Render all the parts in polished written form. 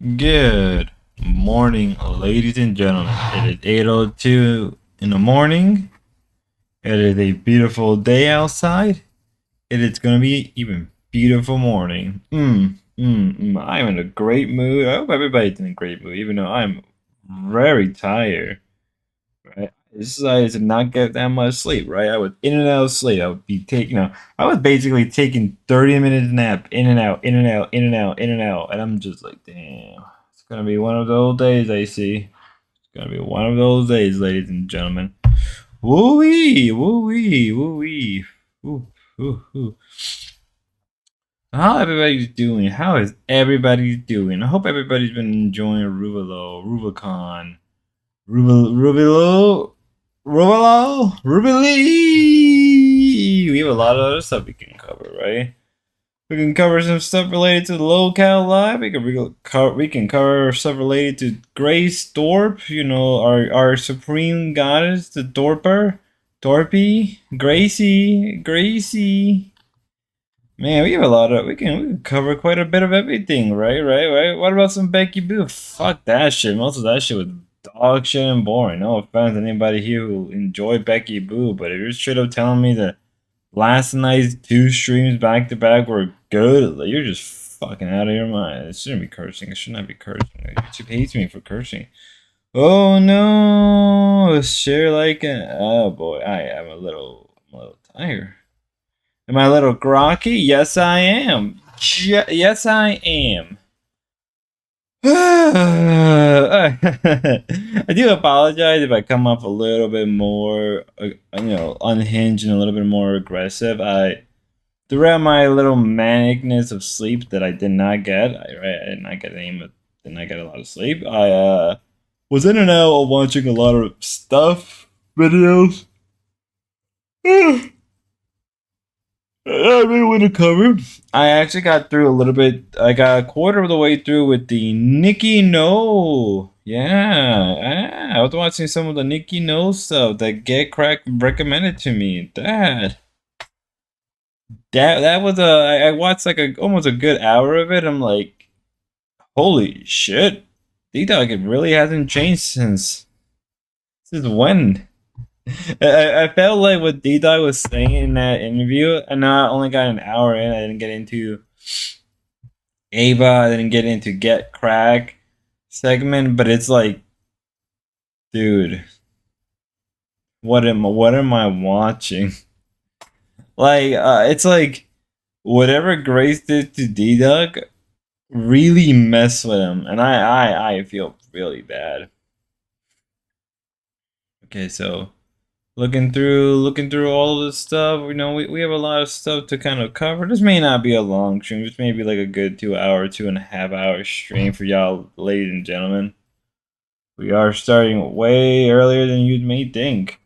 Good morning, ladies and gentlemen. It is 8:02 in the morning. It is a beautiful day outside. It is going to be even beautiful morning. I'm in a great mood. I hope everybody's in a great mood, even though I'm very tired. Right? I decided to not get that much sleep. Right? I was in and out of sleep. I would be taking, I was basically taking 30 minutes nap, in and out, in and out, in and out, in and out, and I'm just like, damn. It's gonna be one of those days. I see. It's gonna be one of those days, ladies and gentlemen. Woo wee, woo wee, woo wee. Ooh, ooh, ooh. How everybody's doing? How is everybody doing? I hope everybody's been enjoying Rubicon, Rubilo, Rubili. We have a lot of other stuff we can cover, right? We can cover some stuff related to the locale live. We can cover stuff related to Grace Thorpe. Our supreme goddess, the Dorpy, Gracie. Man, we have a lot of. We can cover quite a bit of everything, right. What about some Becky Boo? Fuck that shit. Most of that shit was dog shit and boring. No offense to anybody here who enjoyed Becky Boo, but if you're straight up telling me that last night's two streams back to back were good, like, you're just fucking out of your mind. It shouldn't be cursing. It should not be cursing. YouTube hates me for cursing. Oh no, share like an. Oh boy, I am a little tired. Am I a little groggy? Yes, I am. Yes, I am. I do apologize if I come off a little bit more, unhinged and a little bit more aggressive. Throughout my little manicness of sleep that I did not get, I did not get did not get a lot of sleep. I was in and out of watching a lot of stuff, videos. I really want to cover. I actually got through a little bit. I got a quarter of the way through with the Nikki No. Yeah, I was watching some of the Nikki No stuff that Get Crack recommended to me. That was I watched like almost a good hour of it. I'm like, holy shit, D-Dog, it really hasn't changed since when? I felt like what D-Dog was saying in that interview, and I only got an hour in. I didn't get into Ava. I didn't get into Get Crack segment, but it's like, dude, what am I watching? Like, it's like whatever Grace did to D-Dog really messed with him, and I feel really bad. Okay, so looking through all of this stuff, we have a lot of stuff to kind of cover. This may not be a long stream. This may be like a good 2 hour, 2.5 hour stream for y'all, ladies and gentlemen. We are starting way earlier than you may think.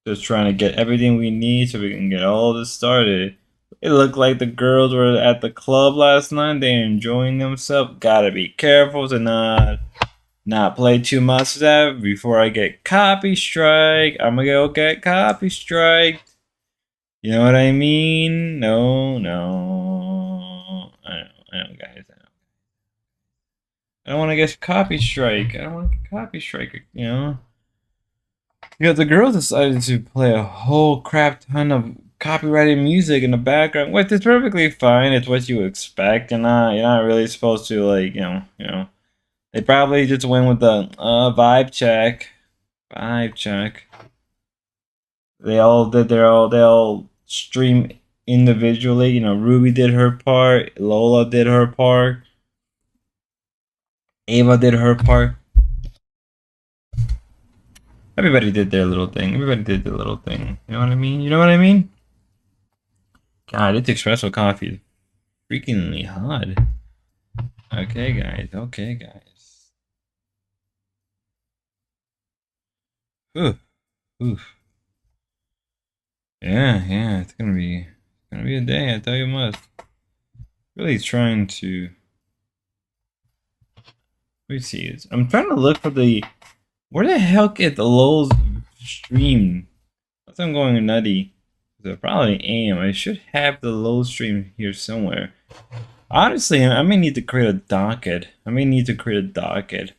Just trying to get everything we need so we can get all this started. It looked like the girls were at the club last night. They're enjoying themselves. Gotta be careful to not play too much of that before I get copy strike. I'm gonna go get copy strike. You know what I mean? No, no. I know, guys. I don't want to get copy strike. I don't want to get copy strike. Because the girls decided to play a whole crap ton of copyrighted music in the background, which is perfectly fine. It's what you expect. You're not really supposed to, like, They probably just went with the vibe check. Vibe check. They all stream individually. Ruby did her part, Lola did her part, Ava did her part. Everybody did their little thing. Everybody did their little thing. You know what I mean? You know what I mean? God, this espresso coffee is freakingly hot. Okay, guys. Okay, guys. Oof. Oof. Yeah. It's gonna be a day. I tell you what. Really trying to. Let me see. I'm trying to look for the. Where the hell get the Low's stream? Unless I'm going nutty. I probably am. I should have the low stream here somewhere. Honestly, I may need to create a docket. I may need to create a docket.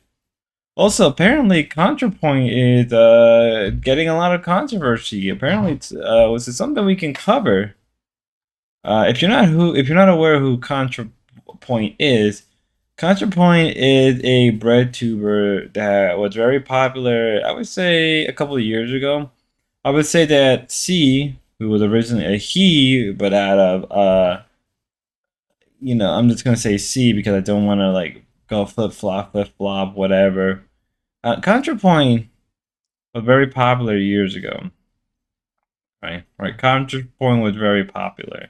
Also, apparently, ContraPoint is getting a lot of controversy. Apparently, it's was it something we can cover? If you're not aware who ContraPoint is, ContraPoint is a bread tuber that was very popular. I would say a couple of years ago. I would say that C, who was originally a he, but out of I'm just gonna say C because I don't want to like go flip flop, whatever. ContraPoint was very popular years ago, right? Right. ContraPoint was very popular.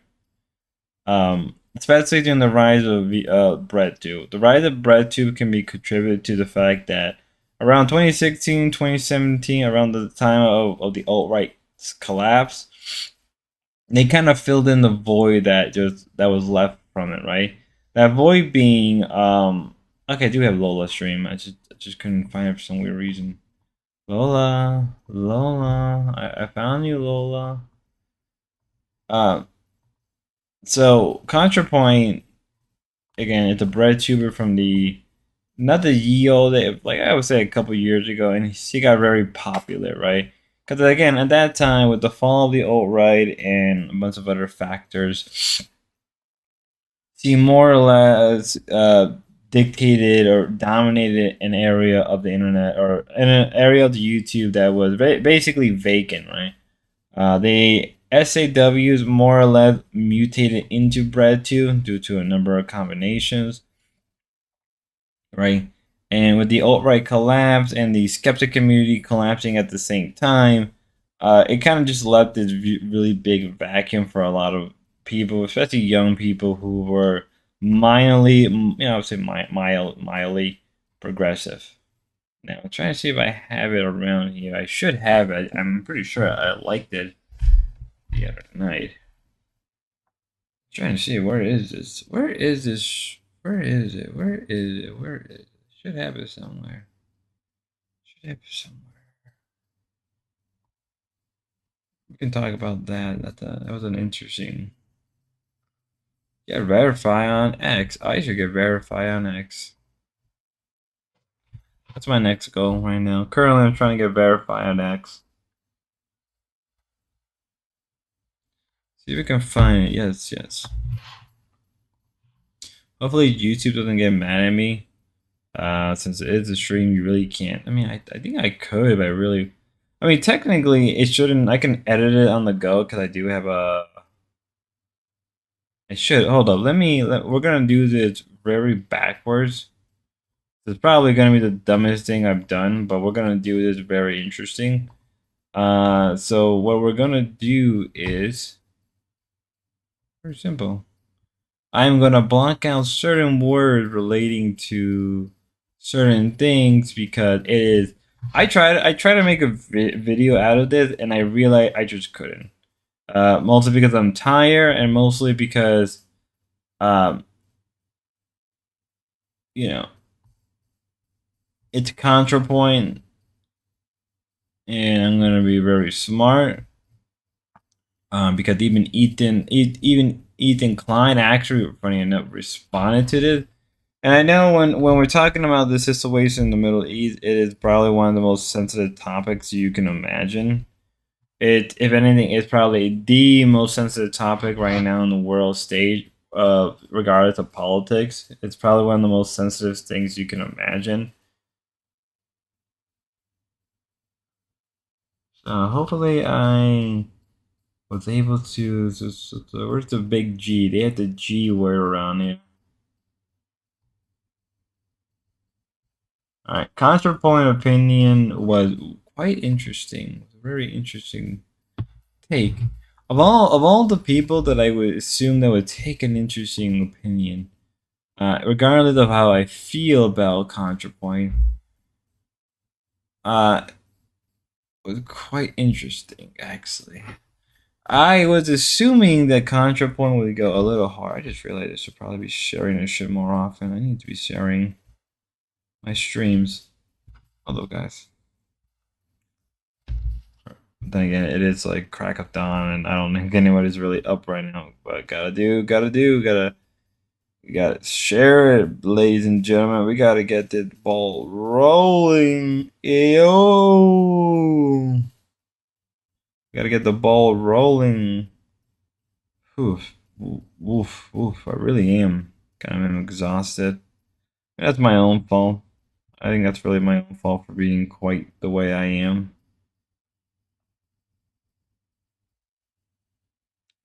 Especially during the rise of the BreadTube. The rise of BreadTube can be contributed to the fact that around 2016, 2017, around the time of the alt-right collapse, they kind of filled in the void that was left from it, right? That void being okay, I do have Lola stream. I just couldn't find it for some weird reason. Lola, I found you, Lola. Uh, so ContraPoint again, it's a bread tuber from the not the ye old like I would say a couple years ago, and he got very popular, right? Because again, at that time, with the fall of the alt right and a bunch of other factors, he more or less dictated or dominated an area of the internet or an area of the YouTube that was basically vacant, right? The SAWs more or less mutated into bread due to a number of combinations, right? And with the alt-right collapse and the skeptic community collapsing at the same time, it kind of just left this really big vacuum for a lot of people, especially young people who were I would say mildly progressive. Now, I'm trying to see if I have it around here. I should have it. I'm pretty sure I liked it the other night. Trying to see where is this? Where is this? Where is it? Where is it? Where is it? Should have it somewhere. Should have it somewhere. We can talk about that. That was an interesting. Get verify on X. I should get verify on X. That's my next goal right now. Currently, I'm trying to get verify on X. See if we can find it. Yes, yes. Hopefully, YouTube doesn't get mad at me. Since it is a stream, you really can't. I mean, I think I could, but I really. I mean, technically, it shouldn't. I can edit it on the go because I do have a. I should hold up. We're gonna do this very backwards. It's probably gonna be the dumbest thing I've done, but we're gonna do this very interesting. So what we're gonna do is very simple. I'm gonna block out certain words relating to certain things because it is. I tried to make a video out of this, and I realized I just couldn't. Mostly because I'm tired, and mostly because, um, you know, it's ContraPoint, and I'm gonna be very smart. Because even Ethan Klein actually, funny enough, responded to this. And I know when we're talking about the situation in the Middle East, it is probably one of the most sensitive topics you can imagine. If anything, it's probably the most sensitive topic right now in the world stage, regardless of politics. It's probably one of the most sensitive things you can imagine. So hopefully I was able to. Where's the big G? They had the G word around here. All right, counterpoint opinion was quite interesting. Very interesting take. Of all the people that I would assume that would take an interesting opinion, regardless of how I feel about counterpoint, uh, was quite interesting actually. I was assuming that ContraPoint would go a little hard. I just realized I should probably be sharing this shit more often. I need to be sharing my streams. Although, guys, then again, it is like crack of dawn, and I don't think anybody's really up right now. But gotta. We gotta share it, ladies and gentlemen. We gotta get the ball rolling. Yo, gotta get the ball rolling. Oof, oof, oof. I really am kind of exhausted. That's my own fault. I think that's really my own fault for being quite the way I am.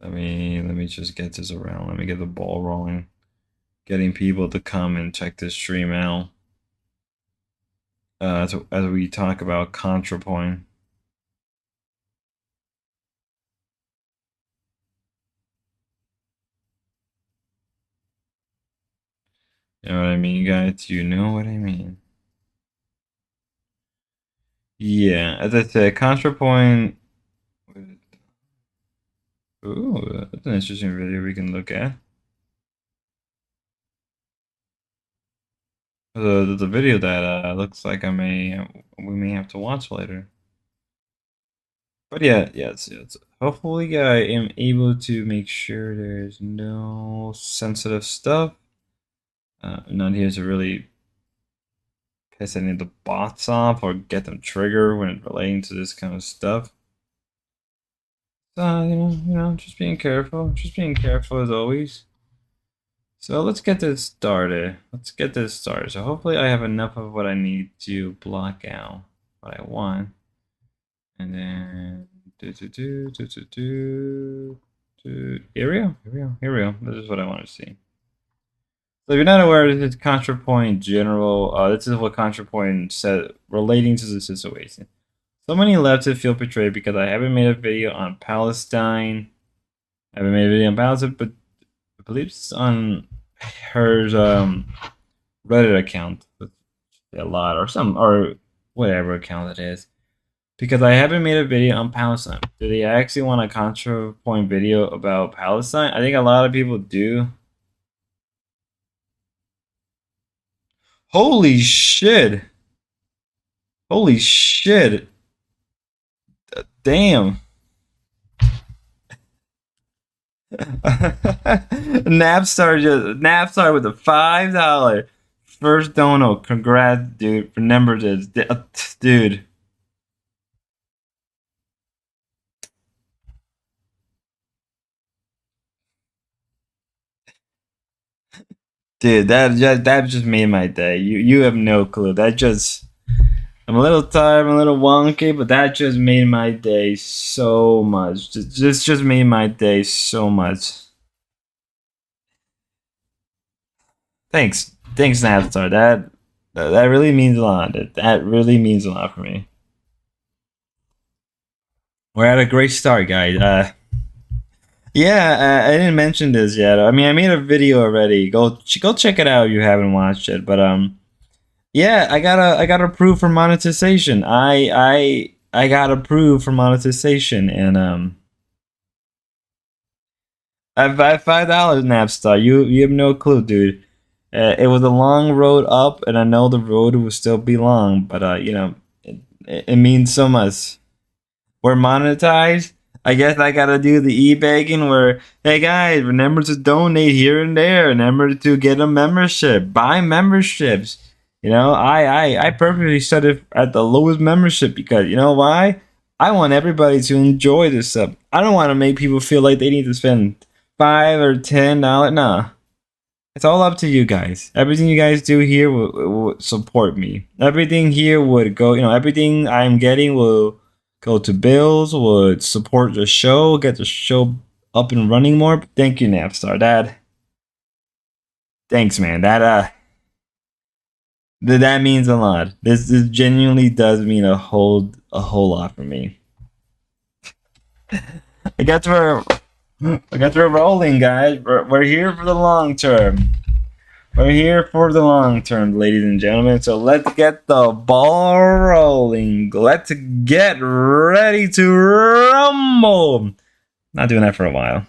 Let me just get this around. Let me get the ball rolling. Getting people to come and check this stream out. As we talk about ContraPoint. You know what I mean, guys? You know what I mean? Yeah, as I said, ContraPoint. Ooh, that's an interesting video we can look at. The video that looks like we may have to watch later. But yeah, yes. Hopefully, I am able to make sure there's no sensitive stuff. Not here to really piss any of the bots off or get them triggered when relating to this kind of stuff. So just being careful. Just being careful as always. So let's get this started. So hopefully I have enough of what I need to block out what I want. And then here we go. This is what I want to see. So if you're not aware, this is ContraPoint general. This is what ContraPoint said relating to the situation. So many leftists feel betrayed because I haven't made a video on Palestine. I haven't made a video on Palestine, but I believe it's on her Reddit account. A lot or whatever account it is. Because I haven't made a video on Palestine. Do they actually want a ContraPoint video about Palestine? I think a lot of people do. Holy shit. Holy shit. Damn. Napstar with a $5 first dono. Congrats, dude. Remember this, dude. Dude, that just made my day. You have no clue. I'm a little tired, I'm a little wonky, but that just made my day so much. Just made my day so much. Thanks, Napstar. That really means a lot. That really means a lot for me. We're at a great start, guys. Yeah, I didn't mention this yet. I mean, I made a video already. Go check it out if you haven't watched it. But yeah, I got approved for monetization. I got approved for monetization, and I've $5 Napstar. You have no clue, dude. It was a long road up, and I know the road will still be long, but it means so much. We're monetized. I guess I gotta do the e-begging where, hey guys, remember to donate here and there. Remember to get a membership, buy memberships. I purposely set it at the lowest membership because you know why? I want everybody to enjoy this stuff. I don't want to make people feel like they need to spend $5 or $10. Nah, it's all up to you guys. Everything you guys do here will support me. Everything here would go. Everything I'm getting will go to bills. Would support the show, get the show up and running more. Thank you, Napstar. Thanks, man. That means a lot. This genuinely does mean a whole lot for me. I got to rolling, guys. We're here for the long term. We're here for the long term, ladies and gentlemen. So let's get the ball rolling. Let's get ready to rumble. Not doing that for a while.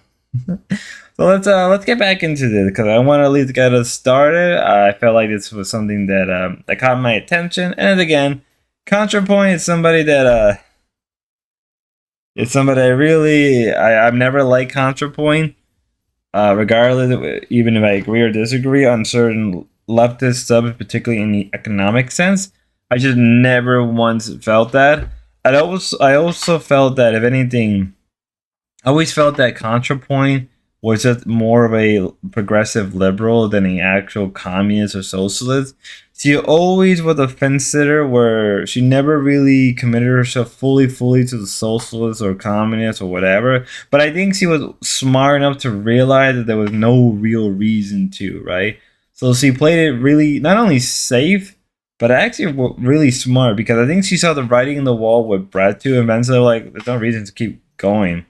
So let's get back into this because I want to at least get us started. I felt like this was something that caught my attention, and again, ContraPoint is somebody that it's somebody I've never liked ContraPoint, regardless of, even if I agree or disagree on certain leftist subs, particularly in the economic sense. I just never once felt that. I also felt that if anything, I always felt that ContraPoint was just more of a progressive liberal than an actual communist or socialist. She always was a fence sitter where she never really committed herself fully to the socialist or communist or whatever. But I think she was smart enough to realize that there was no real reason to, right? So she played it really not only safe, but actually really smart because I think she saw the writing on the wall with Brad too, and eventually like there's no reason to keep going.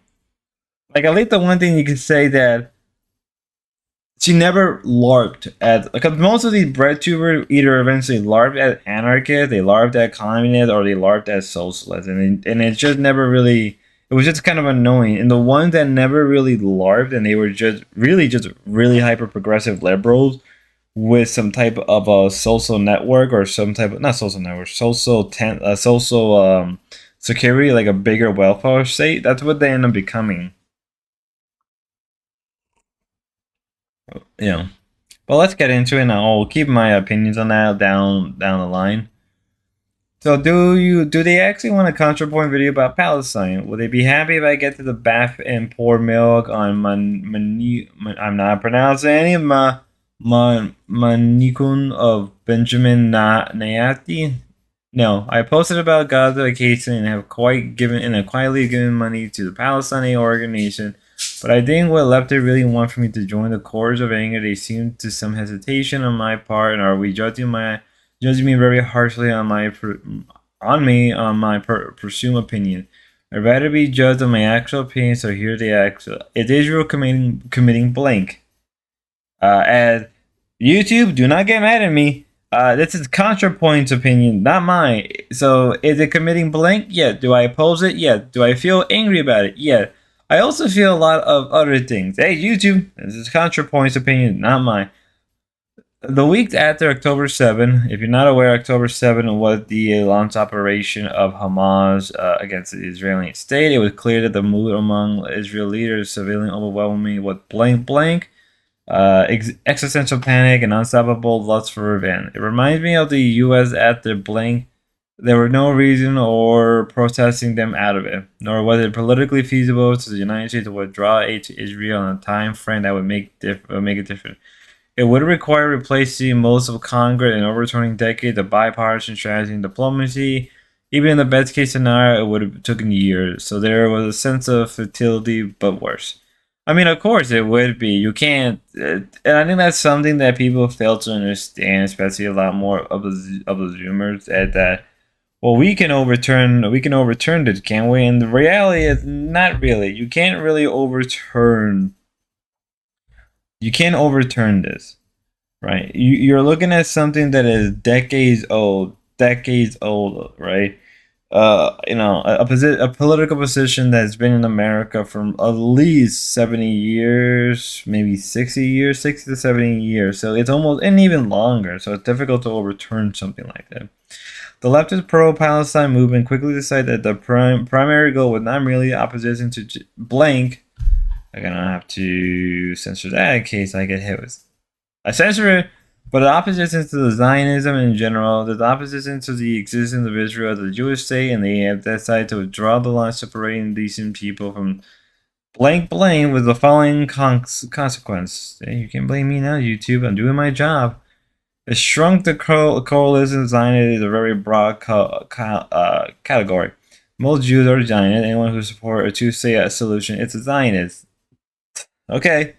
Like at least the one thing you can say that she never larped at, because most of these bread tubers either eventually larped at anarchists, they larped at communists, or they larped at socialists, and it just never really. It was just kind of annoying. And the ones that never really larped and they were just really hyper progressive liberals with some type of a social network or some type of not social network, social security, like a bigger welfare state. That's what they end up becoming. You know. But let's get into it, and I'll keep my opinions on that down the line. So, do they actually want a ContraPoint video about Palestine? Will they be happy if I get to the bath and pour milk on I'm not pronouncing any of Manikun of Benjamin Nayati? No, I posted about Gaza vacation and have quietly given money to the Palestinian organization. But I think what leftists really want for me to join the chorus of anger, they seem to some hesitation on my part, and are we judging me very harshly on my presumed opinion? I'd rather be judged on my actual opinion. So here the actual: is Israel committing blank? And YouTube, do not get mad at me. This is ContraPoint's opinion, not mine. So, is it committing blank? Yeah. Do I oppose it? Yeah. Do I feel angry about it? Yeah. I also feel a lot of other things. Hey, YouTube, this is ContraPoint's opinion, not mine. The week after October 7, if you're not aware, October 7 was the launch operation of Hamas against the Israeli state. It was clear that the mood among Israel leaders, civilian overwhelmingly, was blank blank existential panic, and unstoppable lust for revenge. It reminds me of the U.S. after blank. There were no reason or protesting them out of it, nor was it politically feasible to the United States to withdraw aid to Israel in a time frame that would make it different. It would require replacing most of Congress and overturning decades of bipartisan strategy and diplomacy. Even in the best case scenario, it would have taken years. So there was a sense of futility, but worse. I mean, of course, it would be. You can't, and I think that's something that people fail to understand, especially a lot more of the Zoomers. At that, well, we can overturn this, can't we? And the reality is, not really. You can't overturn this, right? You're looking at something that is decades old, right? A political position that's been in America for at least 70 years, maybe 60 years, 60 to 70 years. So it's almost, and even longer. So it's difficult to overturn something like that. The leftist pro-Palestine movement quickly decided that the primary goal was not merely opposition to blank. I'm gonna have to censor that in case I get hit with. I censor it, but the opposition to the Zionism in general, the opposition to the existence of Israel as a Jewish state, and they have decided to withdraw the line separating decent people from blank blame with the following consequence. Hey, you can blame me now, YouTube. I'm doing my job. It shrunk the coalition. Zionism is a very broad category. Most Jews are Zionists. Anyone who supports a two-state solution, it's a Zionist. Okay.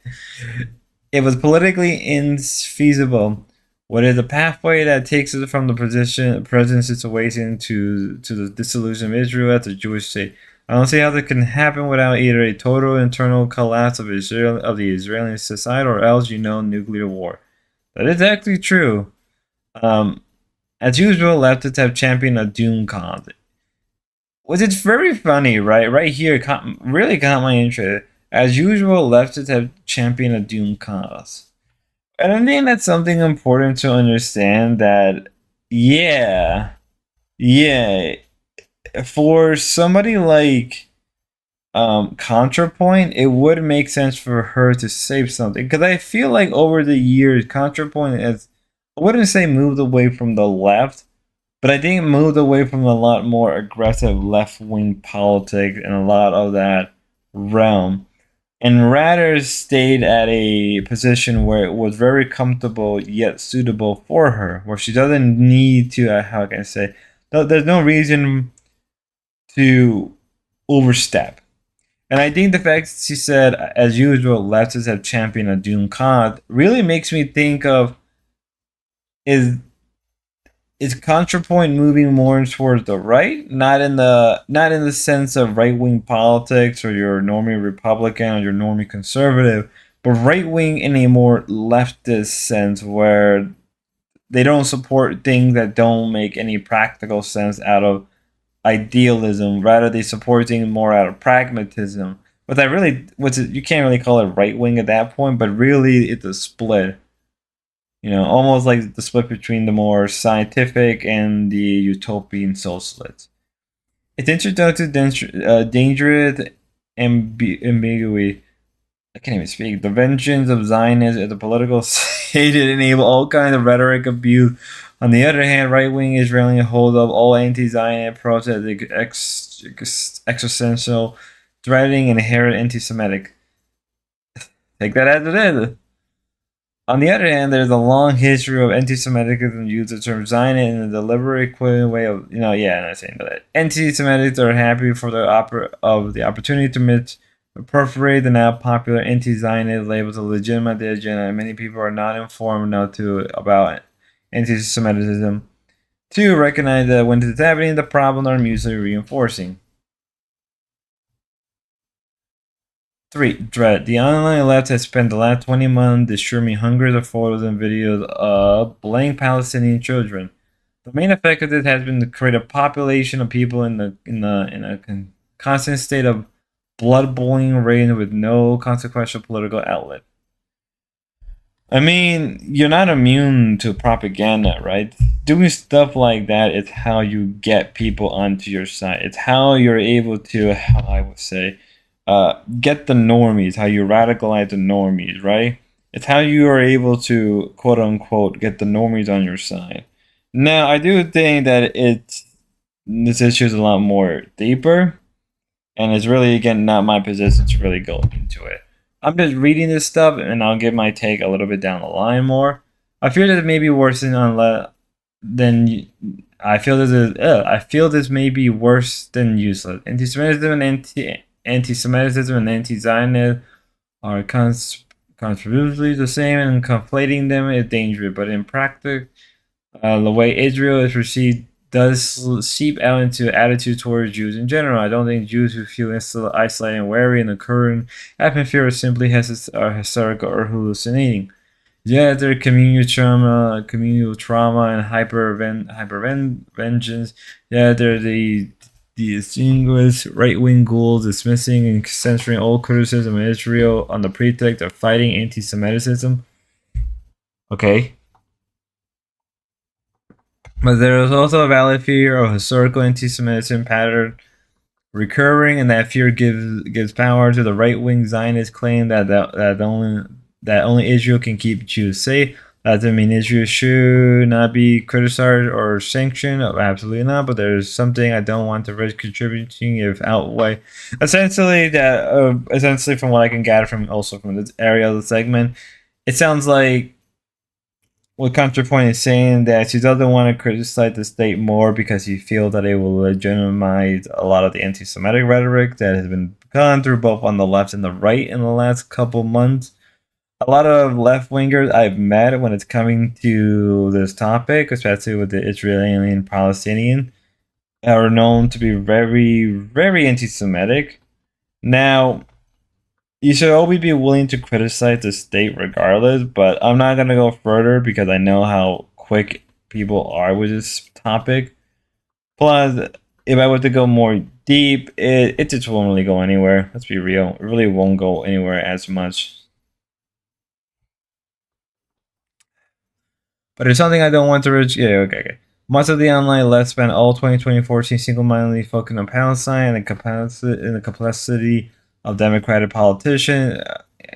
It was politically infeasible. What is a pathway that takes us from the present situation to the dissolution of Israel as a Jewish state? I don't see how that can happen without either a total internal collapse of the Israeli society, or else nuclear war. That is actually true. Um, as usual, leftists have championed a doom cause, which is very funny, right? Right here, really caught my interest. As usual, leftists have championed a doom cause. And I think that's something important to understand that, yeah, yeah, for somebody like ContraPoint, it would make sense for her to say something because I feel like over the years, ContraPoint has, I wouldn't say moved away from the left, but I think it moved away from a lot more aggressive left wing politics and a lot of that realm, and rather stayed at a position where it was very comfortable yet suitable for her, where she doesn't need to, how can I say, there's no reason to overstep. And I think the fact she said, as usual, leftists have championed a doomed cause really makes me think of, is is ContraPoint moving more towards the right, not in the sense of right wing politics or your normie Republican or your normie conservative, but right wing in a more leftist sense where they don't support things that don't make any practical sense out of idealism. Rather, they support things more out of pragmatism. But that really, you can't really call it right wing at that point, but really it's a split. Almost like the split between the more scientific and the utopian socialists. It's introduced to dangerous ambiguity. I can't even speak. The vengeance of Zionists at the political stage enable all kinds of rhetoric abuse. On the other hand, right-wing Israeli hold up all anti-Zionist approach as existential, threatening, and inherent anti-Semitic. Take that as it is. On the other hand, there's a long history of anti-Semitism use the term Zionist in a deliberate, equivalent way of, I'm not saying that. Anti-Semitics are happy for the opportunity to perforate the now popular anti-Zionist label to legitimize the agenda, and many people are not informed enough about anti-Semitism to recognize that when it's happening, the problems are mutually reinforcing. 3. Dread. The online left has spent the last 20 months distributing hundreds of photos and videos of blamed Palestinian children. The main effect of this has been to create a population of people in a constant state of blood boiling rage with no consequential political outlet. I mean, you're not immune to propaganda, right? Doing stuff like that is how you get people onto your side. It's how you're able to, how I would say, get the normies, how you radicalize the normies, right? It's how you are able to, quote unquote, get the normies on your side. Now, I do think that this issue is a lot more deeper, and it's really, again, not my position to really go into it. I'm just reading this stuff, and I'll give my take a little bit down the line more. I fear that it may be worse than I feel this may be worse than useless. Anti-Semitism and anti-Semitism and anti-Zionism are controversially the same, and conflating them is dangerous. But in practice, the way Israel is perceived does seep out into attitude towards Jews in general. I don't think Jews who feel isolated and wary in the current atmosphere are simply hysterical or hallucinating. Yeah, their communal trauma, and hyper-vengeance. Yeah, they're the distinguished right-wing ghouls dismissing and censoring all criticism of Israel on the pretext of fighting anti-Semitism. Okay. But there is also a valid fear of historical anti-Semitism pattern recurring, and that fear gives power to the right-wing Zionist claim that only Israel can keep Jews safe. That doesn't mean Israel should not be criticized or sanctioned. Absolutely not. But there's something I don't want to risk contributing if outweigh. Essentially, from what I can gather from this area of the segment, it sounds like what ContraPoint is saying that she doesn't want to criticize the state more because she feels that it will legitimize a lot of the anti-Semitic rhetoric that has been gone through both on the left and the right in the last couple months. A lot of left-wingers I've met when it's coming to this topic, especially with the Israeli and Palestinian, are known to be very, very anti-Semitic. Now, you should always be willing to criticize the state regardless, but I'm not going to go further because I know how quick people are with this topic. Plus, if I were to go more deep, it just won't really go anywhere. Let's be real. It really won't go anywhere as much. But it's something I don't want to reach. Yeah, okay. Much of the online left spent all 2024 single-mindedly focusing on Palestine and the complexity of Democratic politicians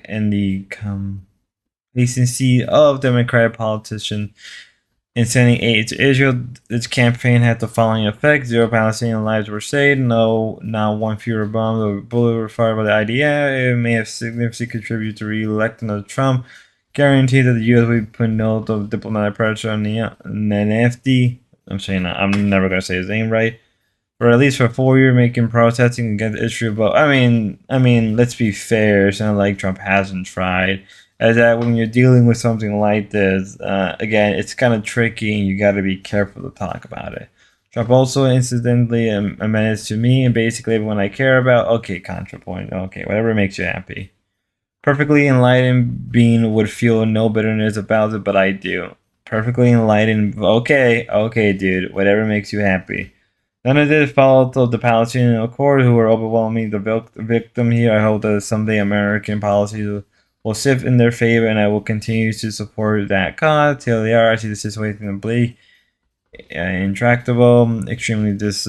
and the complacency of Democratic politicians in sending aid to Israel. Its campaign had the following effect: 0 Palestinian lives were saved, not one fewer bomb or bullet were fired by the IDF. It may have significantly contributed to re-electing Donald Trump. Guaranteed that the U.S. will put note of diplomatic pressure on the NFD. I'm saying that. I'm never gonna say his name right. For at least for 4 years, making protesting against Israel. But I mean, let's be fair. It's not like Trump hasn't tried. As that when you're dealing with something like this, again, it's kind of tricky, and you got to be careful to talk about it. Trump also incidentally a menace to me, and basically everyone I care about. Okay, ContraPoint. Okay, whatever makes you happy. Perfectly enlightened being would feel no bitterness about it, but I do. Perfectly enlightened. Okay, dude. Whatever makes you happy. None of this followed the Palestinian Accord, who were overwhelming the victim here. I hope that someday American policies will shift in their favor, and I will continue to support that cause till they are. I see the situation bleak, intractable, extremely diverse,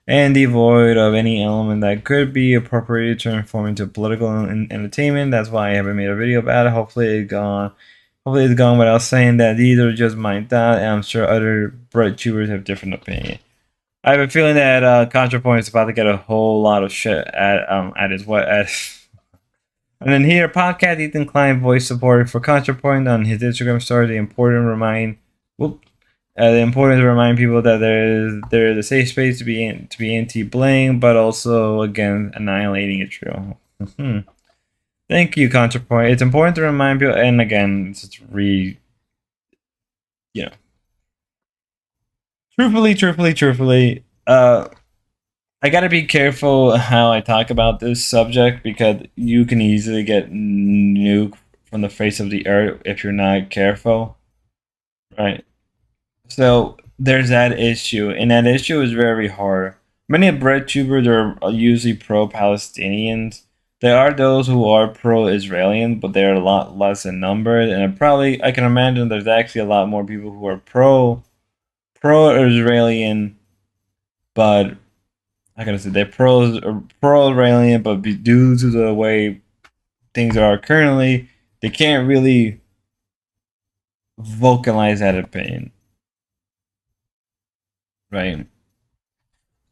and devoid of any element that could be appropriated to transform into political entertainment. That's why I haven't made a video about it. Hopefully it's gone without saying that these are just my thoughts, and I'm sure other bread chewers have different opinion. I have a feeling that ContraPoint is about to get a whole lot of shit at his what at. And then here, podcast Ethan Klein voice support for ContraPoint on his Instagram story. The importance to remind people that there is a safe space to be anti-blame, but also again annihilating Israel. Thank you, ContraPoint. It's important to remind people, and again, it's just truthfully, I gotta be careful how I talk about this subject because you can easily get nuked from the face of the earth if you're not careful, right? So there's that issue, and that issue is very hard. Many bread tubers are usually pro-Palestinians. There are those who are pro-Israeli, but they're a lot less in number, and I can imagine there's actually a lot more people who are pro-Israeli, but I gotta say they're pro-Israeli, but due to the way things are currently, they can't really vocalize that opinion, right?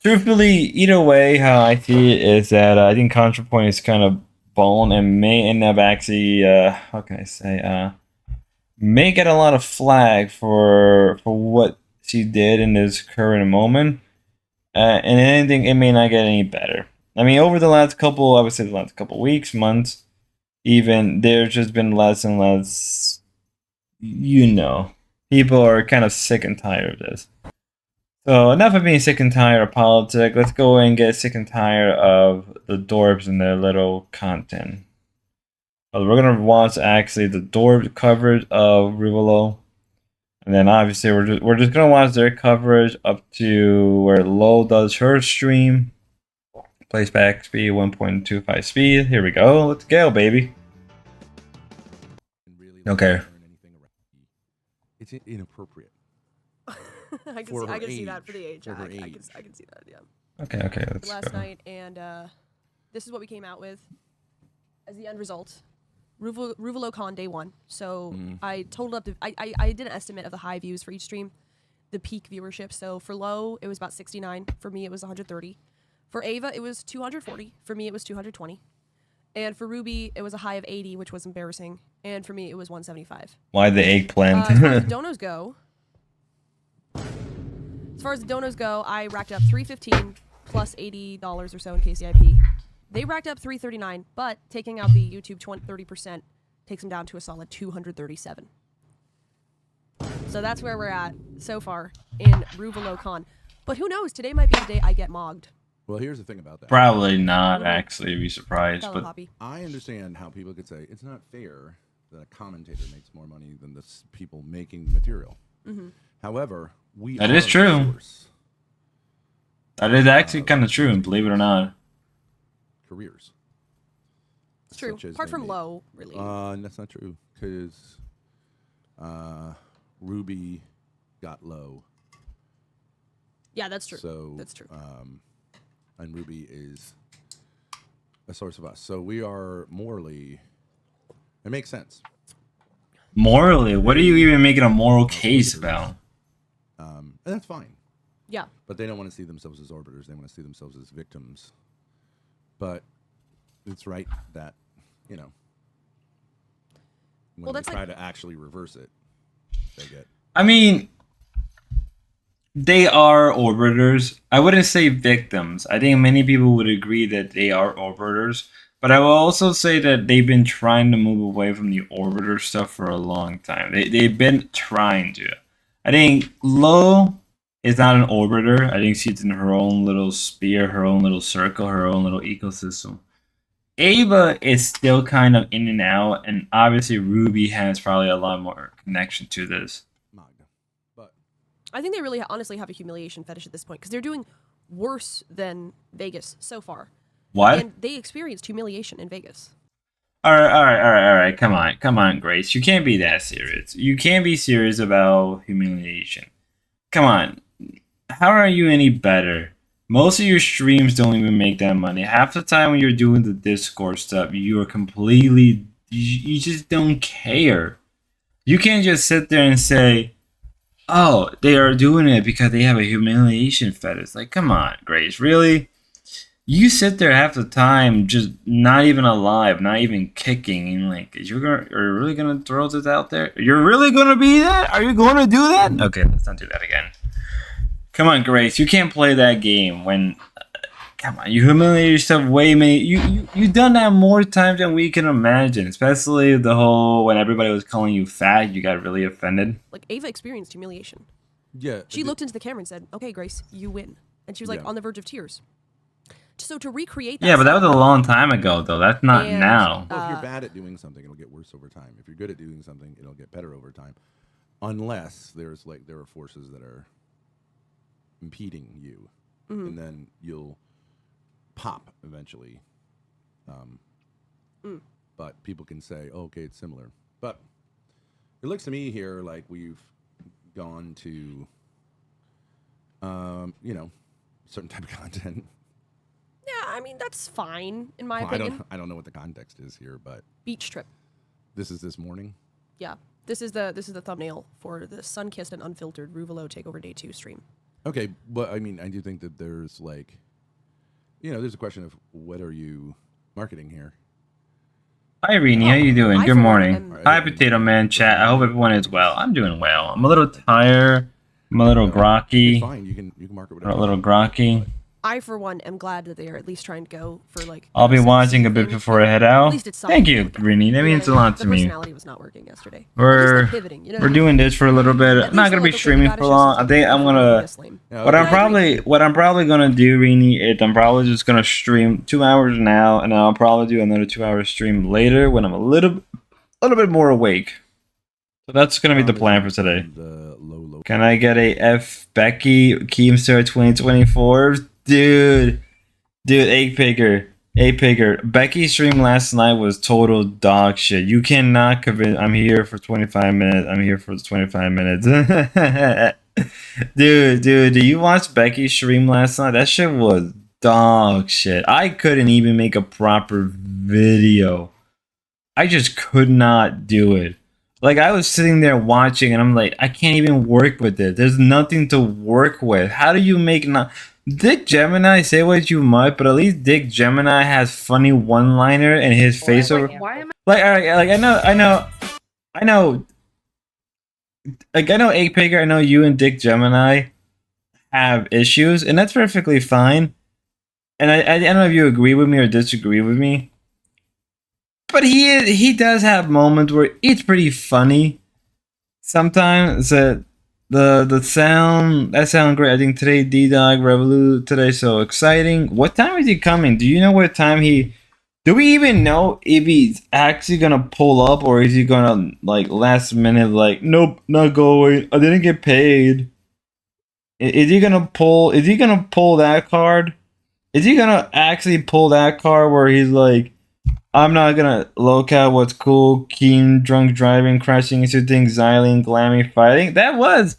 Truthfully, either way, how I see it is that I think ContraPoint is kind of bone and may end up actually, how can I say, may get a lot of flag for what she did in this current moment. And anything, it may not get any better. I mean, over the last couple weeks, months, even, there's just been less and less, people are kind of sick and tired of this. So enough of being sick and tired of politics. Let's go and get sick and tired of the Dorbs and their little content. We're gonna watch actually the Dorb coverage of Rivolo, and then obviously we're just gonna watch their coverage up to where Low does her stream. Playback speed 1.25 speed. Here we go. Let's go, baby. Okay. It's inappropriate. I can see that for the age. I can see that. Yeah. Okay. Let's last go. night, and this is what we came out with as the end result. Ruvalo Con day 1. So I totaled up. I did an estimate of the high views for each stream, the peak viewership. So for Low, it was about 69. For me, it was 130. For Ava, it was 240. For me, it was 220. And for Ruby, it was a high of 80, which was embarrassing. And for me, it was 175. Why the eggplant? As far as the donos go, I racked up $315 plus $80 or so in KCIP. They racked up $339, but taking out the YouTube 30% takes them down to a solid $237. So that's where we're at so far in Ruvalo Con. But who knows? Today might be the day I get mogged. Well, here's the thing about that. Probably not, actually. Be surprised. But I understand how people could say it's not fair that a commentator makes more money than the people making the material. However, that is true. That is actually kind of true, believe it or not. Careers. It's true. Apart from Low, really. That's not true, because Ruby got low. Yeah, that's true. So that's true. And Ruby is a source of us. So we are morally. It makes sense. Morally, what are you even making a moral case about? And that's fine. Yeah. But they don't want to see themselves as orbiters. They want to see themselves as victims. But it's right that, when Well, they that's try to actually reverse it, they get. I mean, they are orbiters. I wouldn't say victims. I think many people would agree that they are orbiters. But I will also say that they've been trying to move away from the orbiter stuff for a long time. They've been trying to. I think Lo is not an orbiter. I think she's in her own little sphere, her own little circle, her own little ecosystem. Ava is still kind of in and out, and obviously Ruby has probably a lot more connection to this. Magda. But I think they really honestly have a humiliation fetish at this point because they're doing worse than Vegas so far. What? And they experienced humiliation in Vegas. All right. Come on, Grace. You can't be that serious. You can't be serious about humiliation. Come on. How are you any better? Most of your streams don't even make that money. Half the time when you're doing the Discord stuff, you are completely... You just don't care. You can't just sit there and say, oh, they are doing it because they have a humiliation fetish. Like, come on, Grace. Really? You sit there half the time just not even alive, not even kicking, and like, are you really gonna throw this out there? You're really gonna be that? Are you gonna do that? Okay, let's not do that again. Come on, Grace. You can't play that game when. Come on, you humiliate yourself way many. You done that more times than we can imagine. Especially the whole when everybody was calling you fat, you got really offended. Like Ava experienced humiliation. yeah, She looked into the camera and said, "Okay, Grace, you win," and she was like Yeah. on the verge of tears. So to recreate that. Yeah, but that was a stuff- long time ago, though. That's not And, now. Well, if you're bad at doing something, it'll get worse over time. If you're good at doing something, it'll get better over time. Unless there are forces that are impeding you, and then you'll pop eventually. But people can say, oh, okay, it's similar. But it looks to me here like we've gone to, certain type of content. Yeah, I mean that's fine in my Well, opinion. I don't know what the context is here, but Beach trip. this is this morning. Yeah, this is the thumbnail for the sun-kissed and unfiltered Ruvalo Takeover Day 2 stream. Okay, but I mean, I do think that there's like, there's a question of what are you marketing here? Hi, Rini. How you doing? I, Good for one, morning. am- Hi, Potato Man chat. I hope everyone is well. I'm doing well. I'm a little tired. I'm a little It's groggy. fine. You can market A whatever. little groggy. I, for one, am glad that they are at least trying to go for like. I'll be some watching a bit thing. before I head out. At least it's Thank something you, to look at. Rini. That You know means a what I mean? lot to the me. personality was not working yesterday. We're At least the pivoting, you know we're what I doing this for a little bit. mean? I'm not gonna be streaming for long. I think I'm gonna. Yeah, What okay. I'm probably gonna do, Rini, is I'm probably just gonna stream 2 hours now, and I'll probably do another 2 hour stream later when I'm a little bit more awake. So that's gonna be the plan for today. The low. Can I get a F Becky Keemstar 2024? Dude, Egg Picker. Becky's stream last night was total dog shit. You cannot convince. I'm here for 25 minutes. Dude, did you watch Becky's stream last night? That shit was dog shit. I couldn't even make a proper video. I just could not do it. Like, I was sitting there watching, and I'm like, I can't even work with it. There's nothing to work with. How do you make not? Dick Gemini, say what you might, but at least Dick Gemini has funny one-liner and his face over. Why am Like, all right, like I know. Like, I know Egg Picker, I know you and Dick Gemini have issues, and that's perfectly fine. And I don't know if you agree with me or disagree with me. But he does have moments where it's pretty funny. Sometimes the sound great. I think today D-Dog Revolut today so exciting. What time is he coming? Do you know what time do we even know if he's actually gonna pull up or is he gonna like last minute like nope, not going. I didn't get paid. Is he gonna pull that card? Is he gonna actually pull that card where he's like, I'm not gonna look at what's cool. Keen drunk driving, crashing into things, Xylene, glammy fighting. That was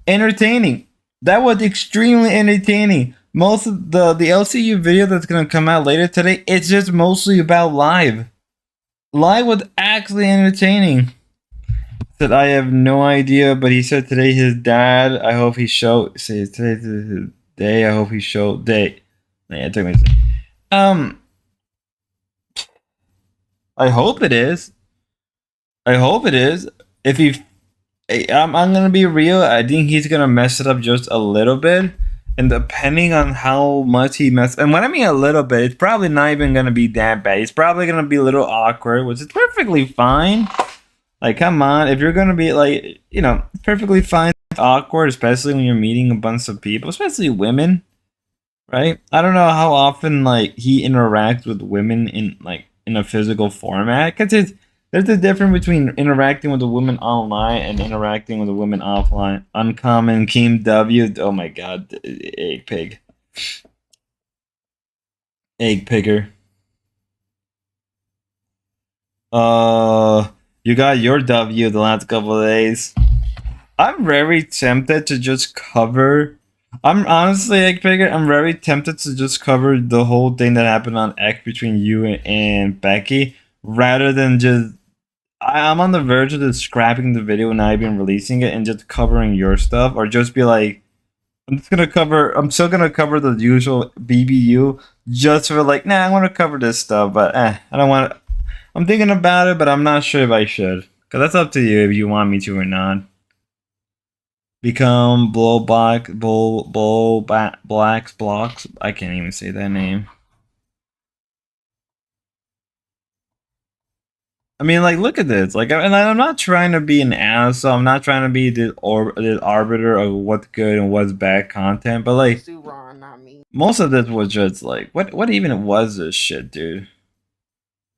entertaining. That was extremely entertaining. Most of the LCU video that's gonna come out later today, it's just mostly about live. Live was actually entertaining. Said I have no idea, but he said today his dad. I hope he showed. Say today's his day. I hope he showed day. Yeah, it took me a second. I hope it is. I hope it is. If he, I'm gonna be real. I think he's gonna mess it up just a little bit, and depending on how much he and when I mean a little bit, it's probably not even gonna be that bad. It's probably gonna be a little awkward, which is perfectly fine. Like, come on, if you're gonna be like, it's perfectly fine. It's awkward, especially when you're meeting a bunch of people, especially women, right? I don't know how often like he interacts with women in a physical format, because there's a difference between interacting with a woman online and interacting with a woman offline. Uncommon, Kim W. Oh my god, egg pig. Egg pigger. You got your W the last couple of days. I'm very tempted to just cover. I'm honestly, Egg pigger, I'm very tempted to just cover the whole thing that happened on X between you and Becky, rather than just. I'm on the verge of just scrapping the video and not even releasing it and just covering your stuff, or just be like, I'm still gonna cover the usual BBU just for like, nah, I want to cover this stuff, but I don't want. I'm thinking about it, but I'm not sure if I should, cause that's up to you if you want me to or not. Become blacks blocks. I can't even say that name. I mean, like, look at this. Like, and I'm not trying to be an asshole. I'm not trying to be the arbiter of what's good and what's bad content. But like, most of this was just like, what even was this shit, dude?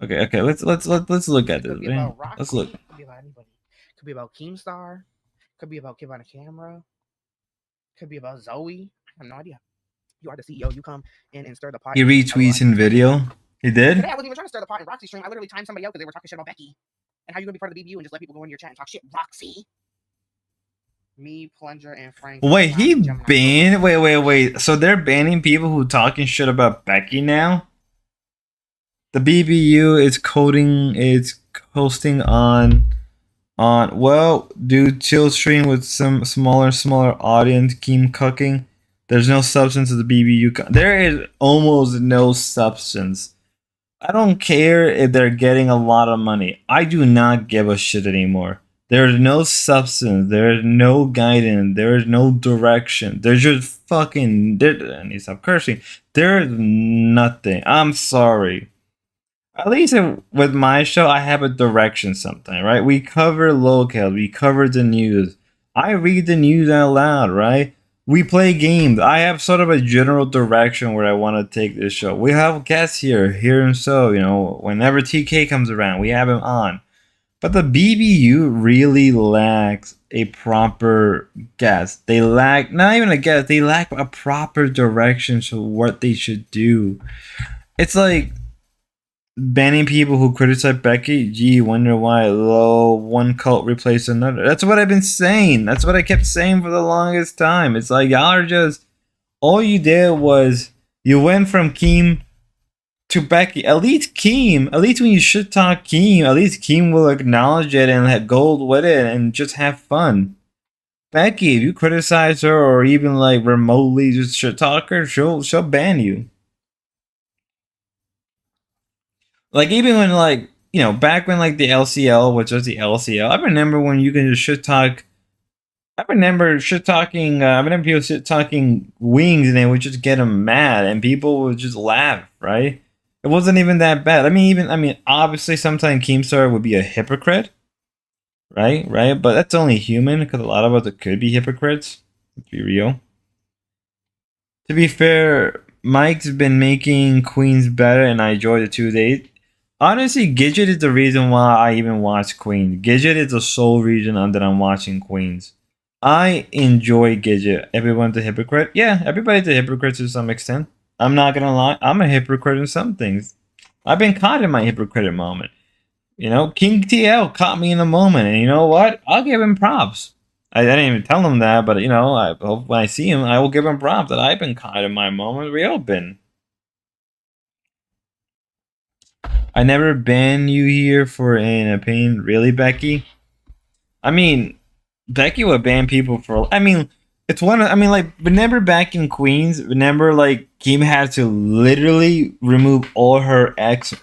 Okay. Let's look at this. Man. Let's look. Could be about anybody. Could be about Keemstar. Could be about Kid on a Camera. Could be about Zoe. I have no idea. You are the CEO. You come in and stir the pot. He retweets in video. He did? Today I wasn't even trying to stir the pot in Roxy stream. I literally timed somebody out because they were talking shit about Becky. And how you gonna be part of the BBU and just let people go into your chat and talk shit, Roxy? Me, Plunger, and Frank. Wait, he banned. Wait. So they're banning people who talking shit about Becky now? The BBU is hosting on well, dude, chill stream with some smaller audience, keep cooking. There's no substance to the BBU. There is almost no substance. I don't care if they're getting a lot of money. I do not give a shit anymore. There's no substance. There's no guidance. There's no direction. There's just fucking. I need to stop cursing. There's nothing. I'm sorry. At least with my show, I have a direction sometimes, right? We cover locales. We cover the news. I read the news out loud, right? We play games. I have sort of a general direction where I want to take this show. We have guests here and so, whenever TK comes around, we have him on. But the BBU really lacks a proper guest. They lack, not even a guest, they lack a proper direction to what they should do. It's like banning people who criticize Becky. Gee, wonder why one cult replaced another. That's what I've been saying. That's what I kept saying for the longest time. It's like, y'all are just, all you did was you went from Keem to Becky. At least when you shit talk Keem, at least Keem will acknowledge it and have gold with it and just have fun. Becky, if you criticize her or even like remotely just shit talk her, she'll ban you. Like, even when, like, back when, like, the LCL was just the LCL, I remember when you can just shit talk. I remember people shit talking Wings and they would just get them mad and people would just laugh, right? It wasn't even that bad. I mean, obviously, sometimes Keemstar would be a hypocrite, right? But that's only human because a lot of us could be hypocrites. Let's be real. To be fair, Mike's been making Queens better and I enjoy the 2 days. Honestly, Gidget is the reason why I even watch Queens. Gidget is the sole reason that I'm watching Queens. I enjoy Gidget. Everyone's a hypocrite? Yeah, everybody's a hypocrite to some extent. I'm not gonna lie. I'm a hypocrite in some things. I've been caught in my hypocrite moment. You know, King TL caught me in the moment, and you know what? I'll give him props. I didn't even tell him that, but you know, when I see him, I will give him props that I've been caught in my moment. We all been. I never ban you here for an opinion, really, Becky. I mean, Becky would ban people for. I mean, it's one. I mean, like, remember back in Queens, remember like Kim had to literally remove all her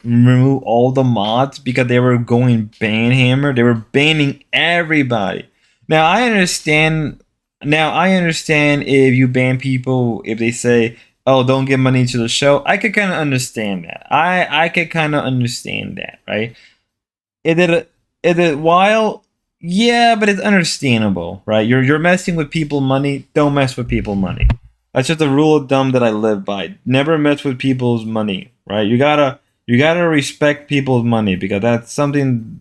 remove all the mods because they were going ban hammer. They were banning everybody. Now I understand. Now I understand if you ban people if they say, "Oh, don't give money to the show." I could kind of understand that. I could kind of understand that, right? It did. It did while yeah, but it's understandable, right? You're messing with people money. Don't mess with people money. That's just a rule of thumb that I live by. Never mess with people's money, right? You gotta respect people's money because that's something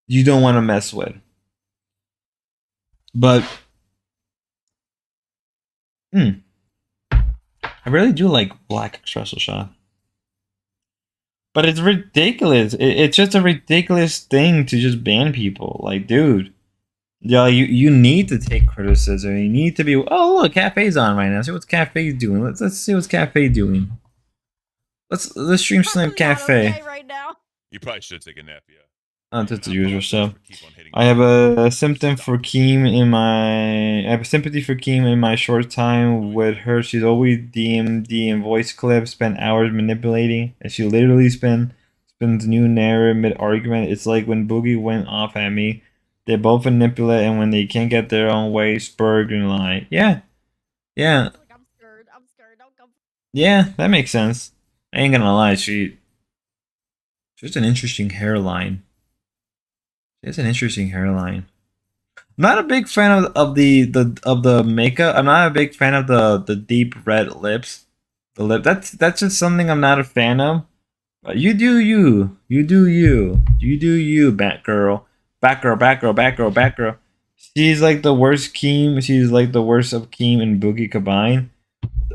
you don't want to mess with. But I really do like black espresso shot. But it's ridiculous. It's just a ridiculous thing to just ban people. Like, dude. Yeah, you need to take criticism. You need to be. Oh look, Cafe's on right now. See what's Cafe doing. Let's see what's Cafe doing. Let's stream Slam Cafe. Okay right now. You probably should take a nap, yeah. That's the usual stuff. I have a symptom for Keem in my. I have a sympathy for Keem in my short time with her. She's always DMD and voice clips. Spent hours manipulating, and she literally spins new narrative mid argument. It's like when Boogie went off at me. They both manipulate, and when they can't get their own way, Spurg and lie. Yeah. I'm scared. Don't come. Yeah, that makes sense. I ain't gonna lie, she's an interesting hairline. She has an interesting hairline. I'm not a big fan of the makeup. I'm not a big fan of the deep red lips. The lip that's just something I'm not a fan of. But you do you. You do you. You do you, Batgirl. Batgirl. She's like the worst Keem. She's like the worst of Keem and Boogie combined.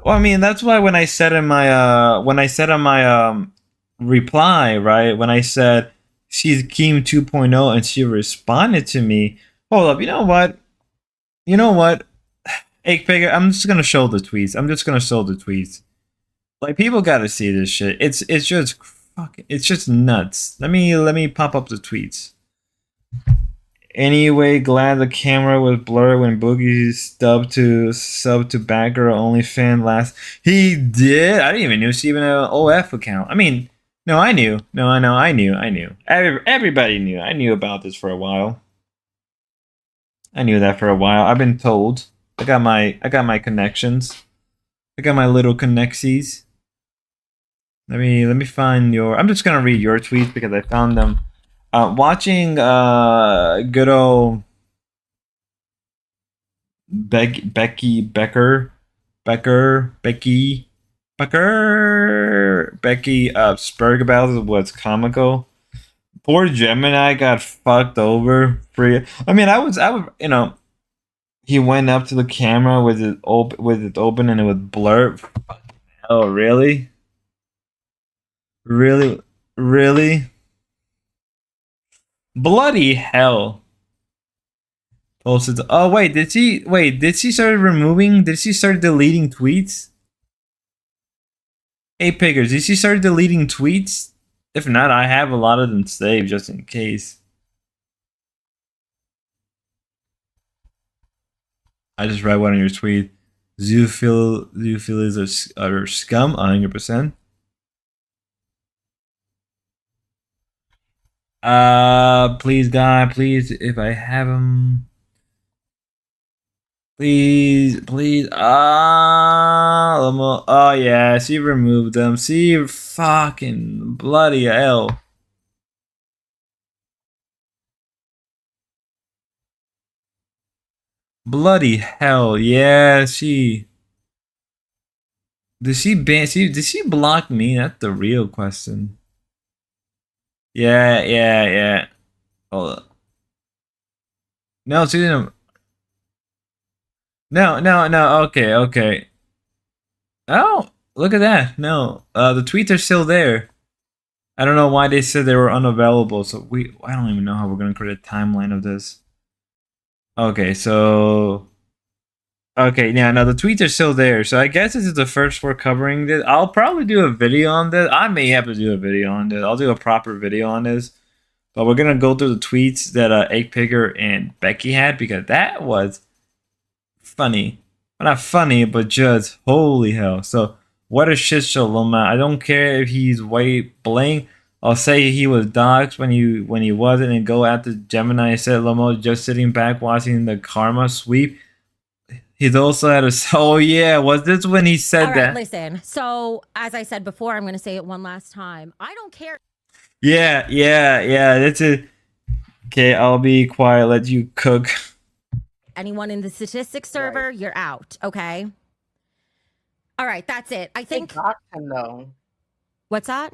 Well, I mean, that's why when I said in my on my reply, right, when I said she's Keem 2.0 and she responded to me, hold up, you know what? Egg Figure, I'm just gonna show the tweets. Like, people gotta see this shit. It's just fucking, it's just nuts. Let me pop up the tweets. Anyway, glad the camera was blurred when Boogie sub to Bagger OnlyFans last. He did. I didn't even know she even had an OF account. I mean, no, I knew. No, I knew. Everybody knew. I knew about this for a while. I knew that for a while. I've been told. I got my connections. I got my little connexies. Let me find your. I'm just gonna read your tweets because I found them. Watching good old Becky Spurg about it was comical. Poor Gemini got fucked over. I mean, I was you know, he went up to the camera with it open and it was blurred. Oh really? Really? Bloody hell. Posted. Oh wait, did she start removing? Did she start deleting tweets? Hey Pickers, did she start deleting tweets? If not, I have a lot of them saved just in case. I just read one of your tweets. Zoophil is a utter scum, 100%. Please, God, please, if I have them. Please. Oh, yeah, she removed them. She fucking bloody hell. Bloody hell, yeah, she. Did she block me? That's the real question. Yeah. Hold up. No, she didn't. No. Okay. Oh, look at that. No, the tweets are still there. I don't know why they said they were unavailable. So I don't even know how we're gonna create a timeline of this. Okay, so okay, yeah, no, the tweets are still there. So I guess this is the first we're covering this. I'll probably do a video on this. I may have to do a video on this. I'll do a proper video on this. But we're gonna go through the tweets that Egg Picker and Becky had because that was funny. Well, not funny, but just holy hell. So what a shit show, Loma. I don't care if he's white bling. I'll say he was doxxed when he wasn't, and go after Gemini and said Lomo just sitting back watching the karma sweep. He's also had a oh yeah, was this when he said All right, that? listen. So as I said before, I'm going to say it one last time. I don't care. Yeah. That's it. Okay, I'll be quiet. Let you cook. Anyone in the statistics server, you're out. Okay. All right, that's it. I They think. doxed him though. What's that?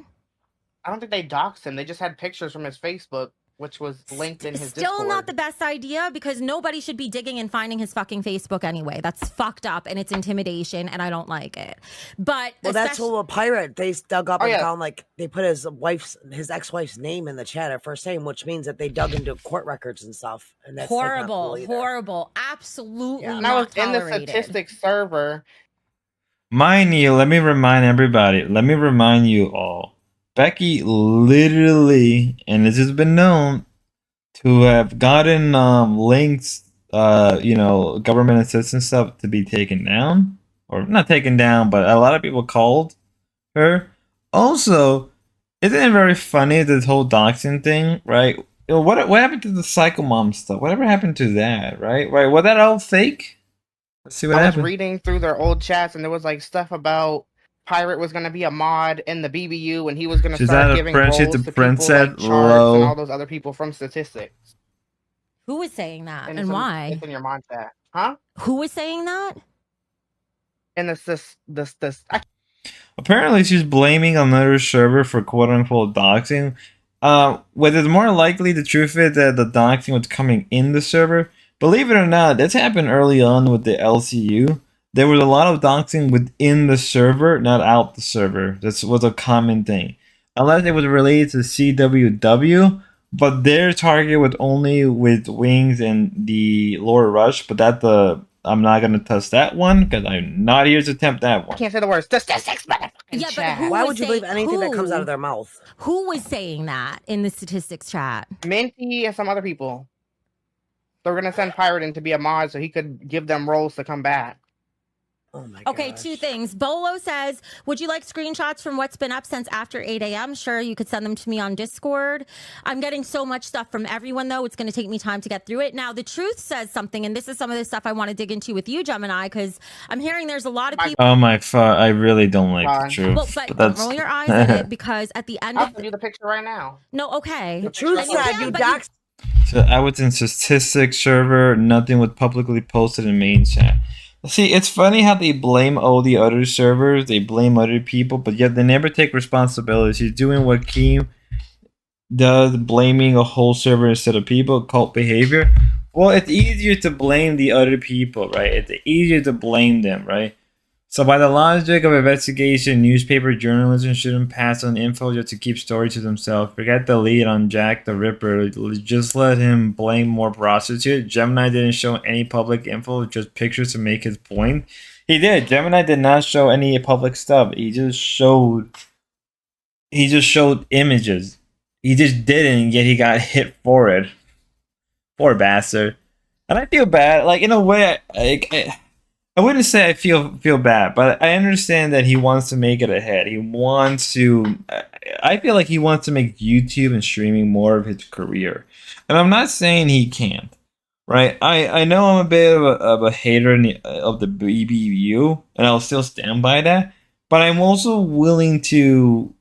I don't think they doxed him. They just had pictures from his Facebook, which was linked in his Still Discord. not the best idea because nobody should be digging and finding his fucking Facebook anyway. That's fucked up and it's intimidation and I don't like it. But Well, that's especially- what a pirate they dug up Oh, and yeah. found like they put his ex-wife's name in the chat at first name, which means that they dug into court records and stuff. And that's like, not horrible, cool either. horrible, absolutely Yeah, and not I was in the tolerated. statistics server. Mind you, let me remind everybody, let me remind you all. Becky literally, and this has been known, to have gotten links, government assistance stuff to be taken down. Or not taken down, but a lot of people called her. Also, isn't it very funny, this whole doxing thing, right? You know, what happened to the Psycho Mom stuff? Whatever happened to that, right? Right? Was that all fake? Let's see what I was happened. reading through their old chats, and there was like stuff about Pirate was going to be a mod in the BBU, and he was going to She's start not a giving prince, roles she's to a people princess, like Charts low. and all those other people from statistics. Who was saying that and it's why? It's in your mod chat, huh? Who was saying that? And this. Apparently, she's blaming another server for quote unquote doxing. Whether it's more likely the truth is that the doxing was coming in the server. Believe it or not, that's happened early on with the LCU. There was a lot of doxing within the server, not out the server. This was a common thing. Unless it was related to CWW, but their target was only with Wings and the Laura Rush, but I'm not gonna touch that one because I'm not here to attempt that I one. can't say the words. Statistics, motherfucking Yeah, but chat. who Why was would you believe saying- anything that comes out who? of their mouth? Who was saying that in the statistics chat? Minty and some other people. They're gonna send Pirate in to be a mod so he could give them roles to come back. Oh my Okay, gosh. two things. Bolo says, would you like screenshots from what's been up since after 8 a.m.? Sure, you could send them to me on Discord. I'm getting so much stuff from everyone, though. It's going to take me time to get through it. Now, the truth says something, and this is some of the stuff I want to dig into with you, Gemini, because I'm hearing there's a lot of people. Oh my fuck! I really don't like the Fine. truth. Well, but don't that's roll your eyes at it because at the end I'll of send you the picture right now. no, okay. The truth And you said can, you but you- doxed. So I was in statistics server. Nothing was publicly posted in main chat. See, it's funny how they blame all the other servers. They blame other people, but yet they never take responsibility. She's doing what Keem does, blaming a whole server instead of people. Cult behavior. Well, it's easier to blame the other people, right? It's easier to blame them, right? So by the logic of investigation, newspaper journalism shouldn't pass on info just to keep stories to themselves. Forget the lead on Jack the Ripper. Just let him blame more prostitute. Gemini didn't show any public info, just pictures to make his point. He did. Gemini did not show any public stuff. He just showed images. He just didn't, yet he got hit for it. Poor bastard. And I feel bad. Like, in a way, I wouldn't say I feel bad, but I understand that he wants to make it ahead. He wants to. I feel like he wants to make YouTube and streaming more of his career, and I'm not saying he can't. Right? I know I'm a bit of a hater of the BBU, and I'll still stand by that. But I'm also willing to.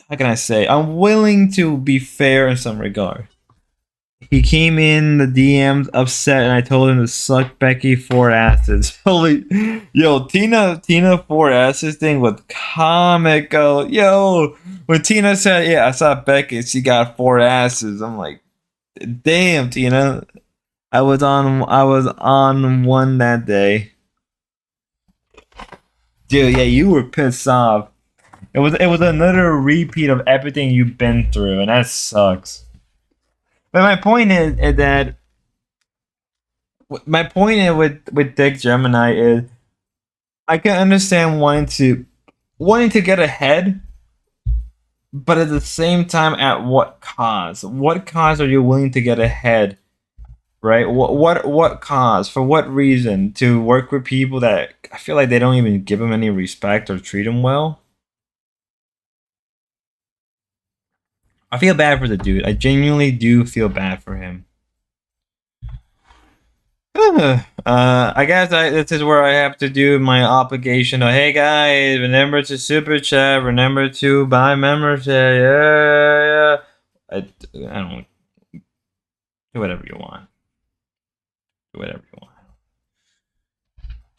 How can I say? I'm willing to be fair in some regard. He came in the DMs upset, and I told him to suck Becky 4 asses. Holy, yo, Tina 4 asses thing was comical. Yo, when Tina said, "Yeah, I saw Becky, she got 4 asses," I'm like, "Damn, Tina." I was on one that day, dude. Yeah, you were pissed off. It was another repeat of everything you've been through, and that sucks. But my point is that my point is with Dick Gemini is I can understand wanting to get ahead, but at the same time, at what cause? What cause are you willing to get ahead? Right? What cause? For what reason? To work with people that I feel like they don't even give him any respect or treat him well. I feel bad for the dude. I genuinely do feel bad for him. I guess this is where I have to do my obligation. Hey guys, remember to super chat. Remember to buy membership. Yeah. I don't do whatever you want. Do whatever you want.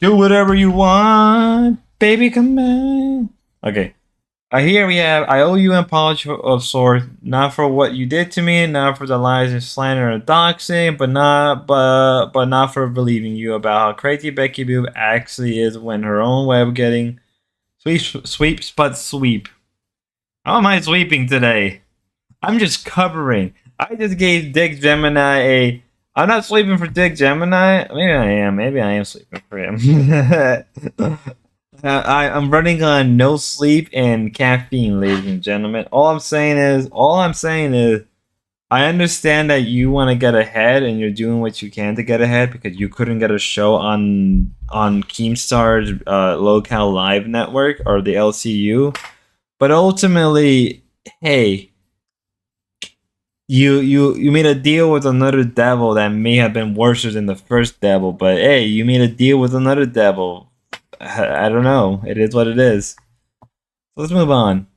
Do whatever you want, baby. Come on. Okay. Here we have, I owe you an apology of sorts, not for what you did to me, not for the lies and slander and doxing, but not for believing you about how crazy Becky Boo actually is when her own way of getting sweep. How am I sweeping today? I'm just covering. I just gave Dick Gemini I'm not sleeping for Dick Gemini. Maybe I am. Maybe I am sleeping for him. I'm running on no sleep and caffeine, ladies and gentlemen. All I'm saying is, I understand that you want to get ahead and you're doing what you can to get ahead because you couldn't get a show on Keemstar's Locale Live Network or the LCU. But ultimately, hey, you made a deal with another devil that may have been worse than the first devil. But hey, you made a deal with another devil. I don't know. It is what it is. So let's move on.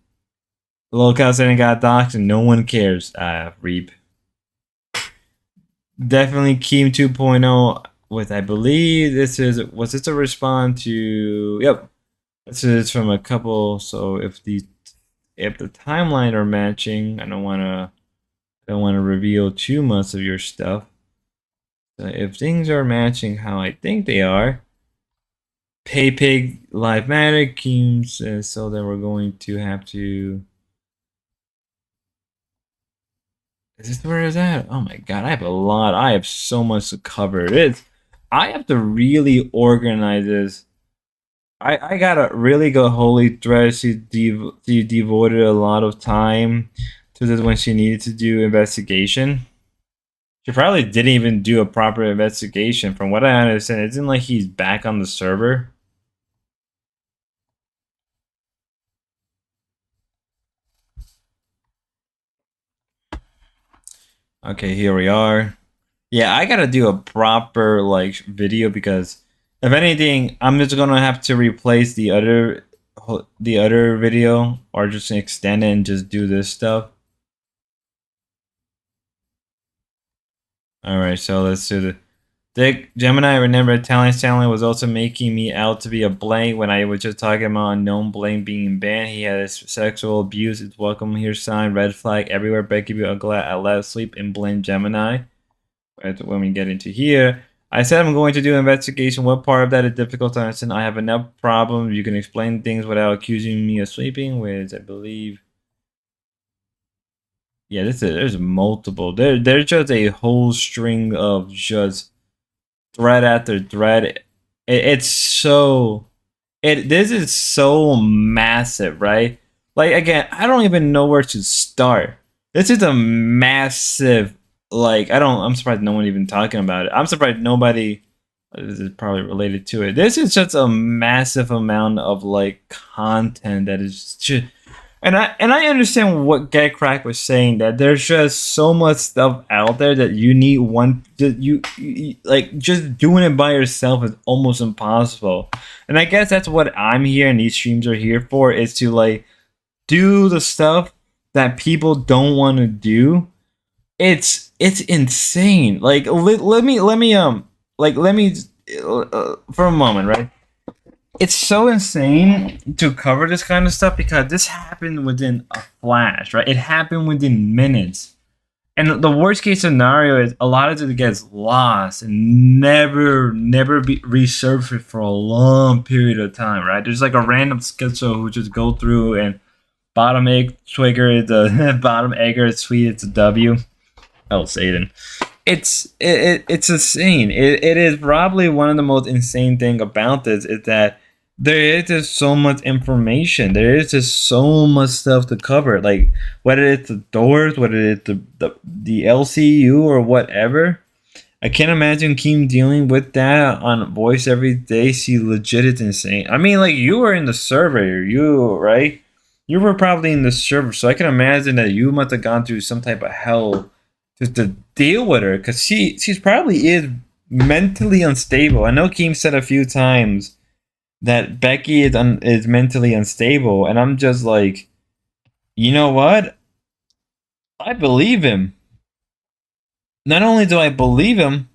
The Locale Center got doxxed and no one cares. Reap. Definitely Keem 2.0 with, I believe was this a response to, yep. This is from a couple, so if the timeline are matching, I don't wanna reveal too much of your stuff. So if things are matching how I think they are, PayPig Live Matter Keem says so that we're going to have to. Is this where is that? Oh my god, I have a lot. I have so much to cover. I have to really organize this. I gotta really go holy thread. She devoted a lot of time to this when she needed to do investigation. She probably didn't even do a proper investigation. From what I understand, it isn't like he's back on the server. Okay, here we are. Yeah, I gotta do a proper video because if anything, I'm just gonna have to replace the other video or just extend it and just do this stuff. All right, so let's do the Dick Gemini. Remember, Talent Stanley was also making me out to be a blank when I was just talking about unknown blank being banned. He had sexual abuse. It's welcome here sign, red flag everywhere. Becky be glad I let sleep and blame Gemini. When we get into here, I said I'm going to do an investigation. What part of that is difficult to understand? I have enough problems. You can explain things without accusing me of sleeping, which I believe. Yeah, there's multiple. There's just a whole string of just thread after thread. This is so massive, right? Like again, I don't even know where to start. This is a massive. I'm surprised no one even talking about it. I'm surprised nobody. This is probably related to it. This is just a massive amount of content that is just. And I understand what Get Crack was saying, that there's just so much stuff out there that you need just doing it by yourself is almost impossible. And I guess that's what I'm here and these streams are here for, is to do the stuff that people don't want to do. It's insane. Let me for a moment, right? It's so insane to cover this kind of stuff because this happened within a flash, right? It happened within minutes. And the worst case scenario is a lot of it gets lost and never be resurfaced for a long period of time, right? There's a random schizo who just go through and bottom egg twigger is a bottom egger is sweet. It's a W. Oh, Satan. It's insane. It is probably one of the most insane thing about this is that there is just so much information. There is just so much stuff to cover. Like whether it's the doors, whether it's the LCU or whatever. I can't imagine Kim dealing with that on voice every day. She legit is insane. I mean, like you were in the server, right? You were probably in the server, so I can imagine that you must have gone through some type of hell just to deal with her, because she's probably is mentally unstable. I know Kim said a few times that Becky is mentally unstable, and I'm just like, you know what? I believe him. Not only do I believe him,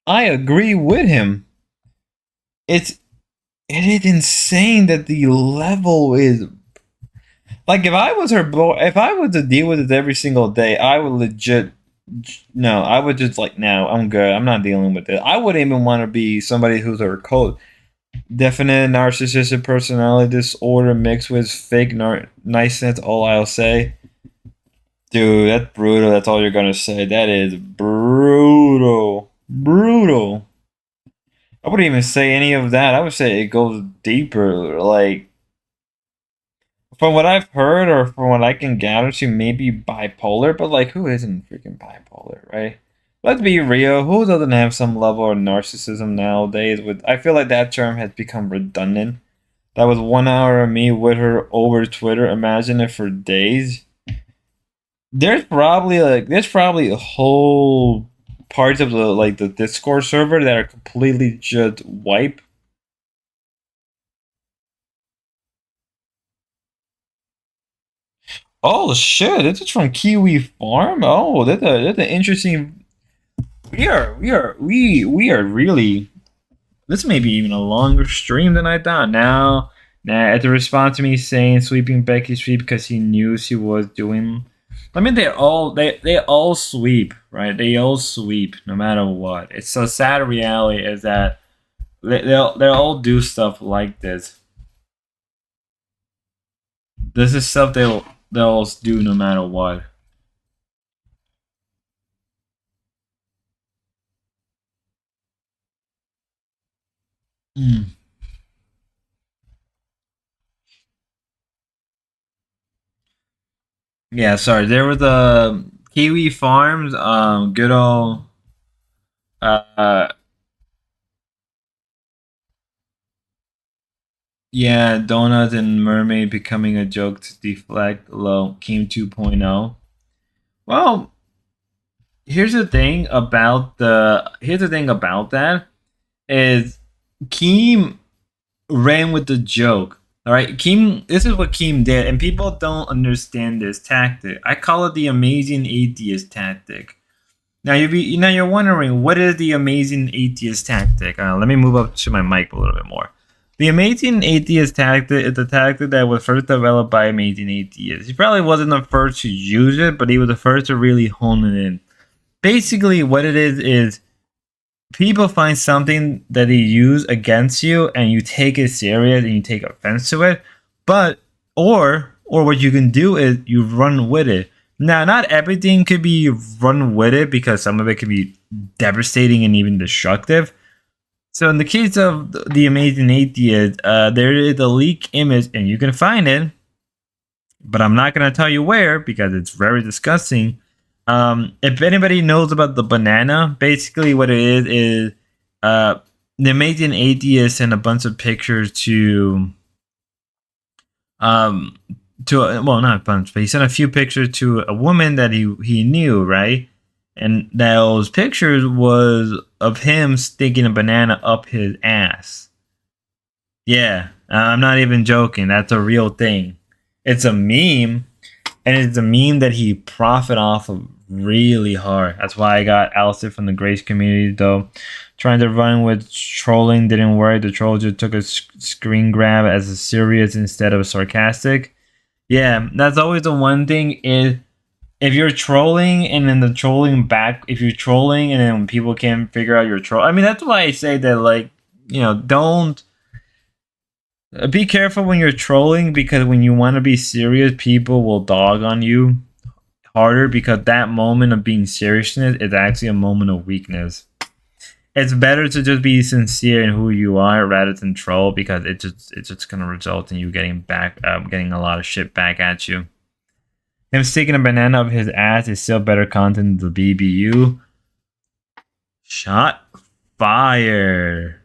I agree with him. It is insane that the level is like if I was her boy, if I was to deal with it every single day, I would legit no, I would just like no, I'm good. I'm not dealing with it. I wouldn't even want to be somebody who's her coach. Definite narcissistic personality disorder mixed with fake niceness. All I'll say. Dude, that's brutal. That's all you're gonna say. That is brutal. Brutal. I wouldn't even say any of that. I would say it goes deeper. Like, from what I've heard or from what I can gather, she may be bipolar, but like, who isn't freaking bipolar, right? Let's be real. Who doesn't have some level of narcissism nowadays? I feel like that term has become redundant. That was 1 hour of me with her over Twitter. Imagine it for days. There's probably a whole parts of the Discord server that are completely just wipe. Oh shit! This is from Kiwi Farm. Oh, that's an interesting. We are really. This may be even a longer stream than I thought. Now, at the response to me saying sweeping Becky's sweep because he knew she was doing. I mean, they all sweep, right? They all sweep, no matter what. It's so sad. Reality is that they'll all do stuff like this. This is stuff they'll do no matter what. Mm. Yeah, sorry. There was a Kiwi Farms, good old, uh, yeah, Donut and Mermaid becoming a joke to deflect low Kim 2.0. Well, here's the thing about that is Kim ran with the joke. All right, Kim. This is what Kim did, and people don't understand this tactic. I call it the amazing atheist tactic. Now you're wondering what is the amazing atheist tactic. Let me move up to my mic a little bit more. The amazing atheist tactic is the tactic that was first developed by amazing atheist. He probably wasn't the first to use it, but he was the first to really hone it in. Basically, what it is people find something that they use against you and you take it serious and you take offense to it, or what you can do is you run with it. Now, not everything could be run with it because some of it can be devastating and even destructive. So in the case of the amazing atheist, there is a leak image and you can find it, but I'm not going to tell you where because it's very disgusting. If anybody knows about the banana, basically what it is the amazing atheist sent a bunch of pictures to well, not a bunch, but he sent a few pictures to a woman that he knew, right? And those pictures was of him sticking a banana up his ass. Yeah, I'm not even joking. That's a real thing. It's a meme, and it's a meme that he profit off of really hard. That's why I got ousted from the Grace community, though. Trying to run with trolling didn't work. The troll just took a screen grab as a serious instead of sarcastic. Yeah, that's always the one thing is if you're trolling and then the trolling back, if you're trolling and then people can't figure out your troll. I mean, that's why I say that, like, don't Be careful when you're trolling, because when you want to be serious, people will dog on you harder, because that moment of being seriousness is actually a moment of weakness. It's better to just be sincere in who you are rather than troll, because it's just gonna result in you getting a lot of shit back at you. Him sticking a banana up his ass is still better content than the BBU. Shot fire.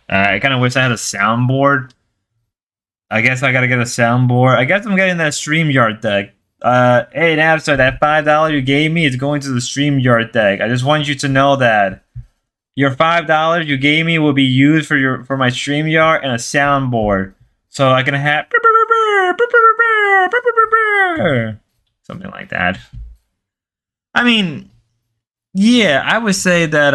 I kind of wish I had a soundboard. I guess I gotta get a soundboard. I guess I'm getting that StreamYard deck. Hey Napster, that $5 you gave me is going to the StreamYard deck. I just want you to know that your $5 you gave me will be used for my StreamYard and a soundboard, so I can have something like that. I mean, yeah, I would say that.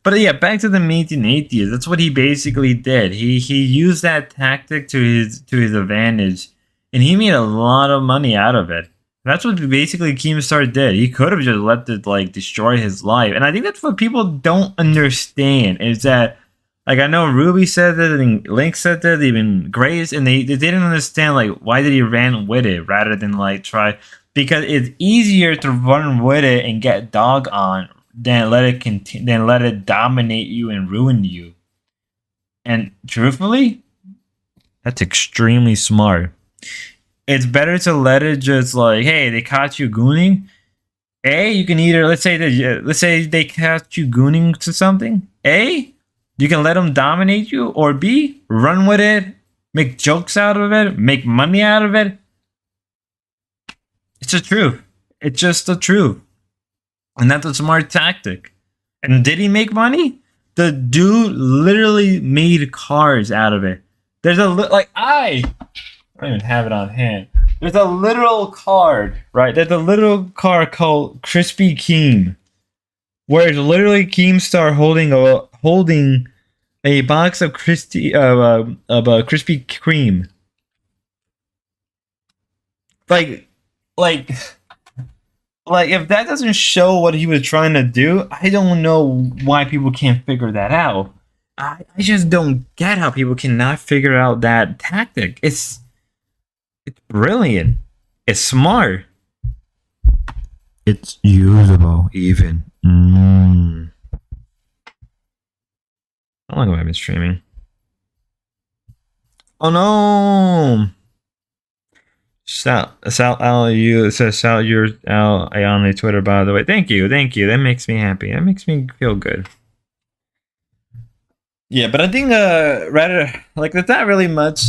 But yeah, back to the meeting atheist. That's what he basically did. He used that tactic to his advantage, and he made a lot of money out of it. That's what basically Keemstar did. He could have just let it like destroy his life, and I think that's what people don't understand. Is that, like, I know Ruby said that, and Link said that, even Grace, and they didn't understand like why did he ran with it rather than like try, because it's easier to run with it and get dog on than let it dominate you and ruin you. And truthfully, that's extremely smart. It's better to let it just like, hey, they caught you gooning. A, you can either let's say they caught you gooning to something. A, you can let them dominate you, or B, run with it, make jokes out of it, make money out of it. It's the truth. It's just the truth. And that's a smart tactic. And did he make money? The dude literally made cars out of it. There's a I don't even have it on hand. There's a literal card, right? There's a little card called Krispy Kreme, where it's literally Keemstar holding a box of Krispy Kreme. Like, if that doesn't show what he was trying to do, I don't know why people can't figure that out. I just don't get how people cannot figure out that tactic. It's brilliant. It's smart. It's usable, even. How long have I been streaming? Oh no! Sal you says Sal, you're on the Twitter, by the way. Thank you. That makes me happy. That makes me feel good. Yeah, but I think rather like there's not really much,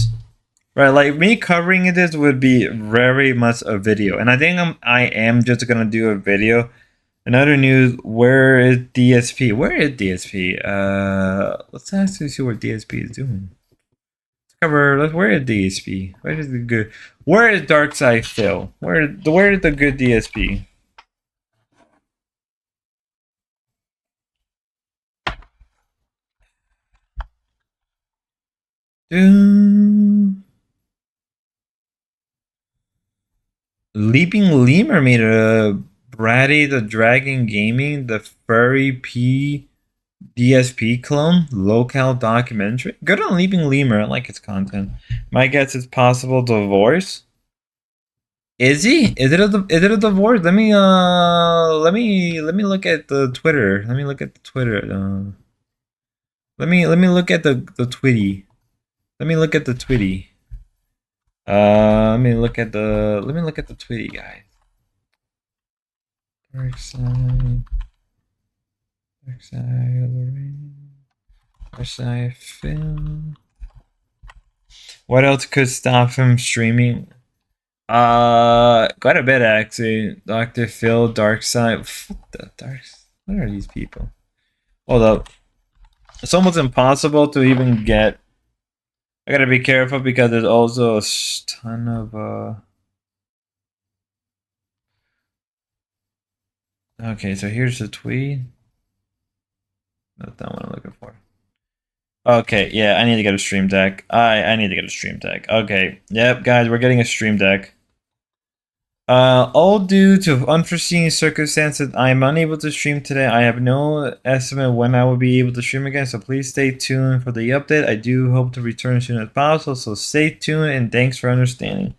right? Like me covering this would be very much a video, and I think I am just gonna do a video. Another news: where is DSP? Where is DSP? Let's actually see what DSP is doing. Where is DSP? Where is the good? Where is Darkside Phil? Where is the good DSP? Leaping Lemur made a Bratty the Dragon Gaming, the Furry P DSP clone, local documentary. Good on Leaping Lemur. I like his content. My guess is possible divorce. Is he? Is it a divorce? Let me look at the Twitter. Let me look at the Twitter. Let me look at the Twitty. Let me look at the Twitty. Let me look at the Twitty, guys. Darkside Film. What else could stop him streaming? Quite a bit actually. Dr. Phil, Darkside. What are these people? Hold up. It's almost impossible to even get. I gotta be careful because there's also a ton of Okay, so here's the tweet. That's not what I'm looking for. Okay, yeah, I need to get a stream deck. I need to get a stream deck. Okay, yep, guys, we're getting a stream deck. All due to unforeseen circumstances, I am unable to stream today. I have no estimate when I will be able to stream again, so please stay tuned for the update. I do hope to return as soon as possible, so stay tuned and thanks for understanding.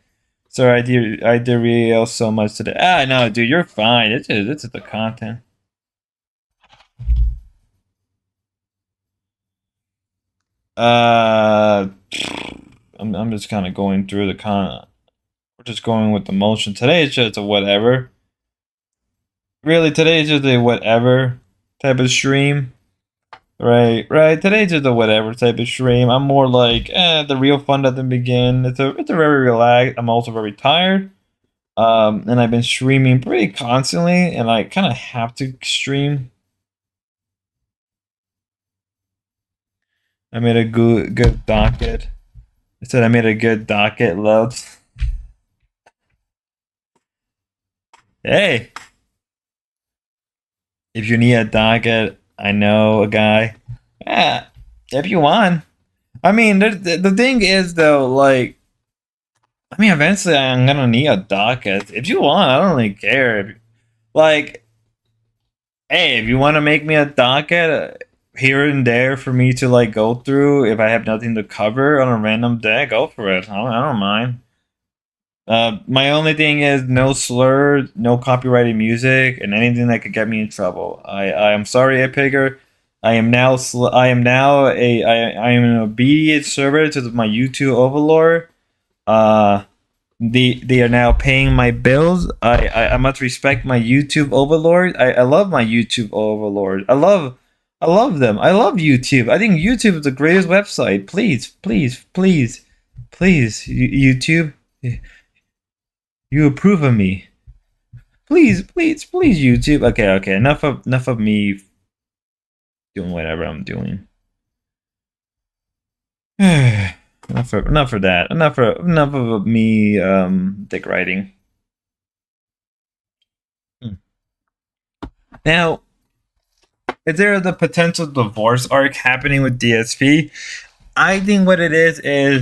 Sorry, I derailed so much today. No, dude, you're fine. It's just the content. I'm just kind of going through the We're just going with the motion. Today is just a whatever. Really, today is just a whatever type of stream. Right. Today's just a whatever type of stream. I'm more like, the real fun doesn't begin. It's a very relaxed. I'm also very tired. And I've been streaming pretty constantly, and I kind of have to stream. I made a good docket. I said I made a good docket load. Hey, if you need a docket, I know a guy. Yeah, if you want. I mean, the thing is though, like, I mean, eventually I'm gonna need a docket. If you want, I don't really care. Like, hey, if you want to make me a docket here and there for me to like go through, if I have nothing to cover on a random day, go for it. I don't mind. My only thing is no slur, no copyrighted music, and anything that could get me in trouble. I am sorry, Epigger. I am now I am an obedient servant to my YouTube overlord. They are now paying my bills. I must respect my YouTube overlord. I love my YouTube overlord. I love them. I love YouTube. I think YouTube is the greatest website. Please, YouTube. You approve of me. Please, YouTube. Okay. Enough of me doing whatever I'm doing. enough for that. Enough of me dick writing. Now, is there the potential divorce arc happening with DSP? I think what it is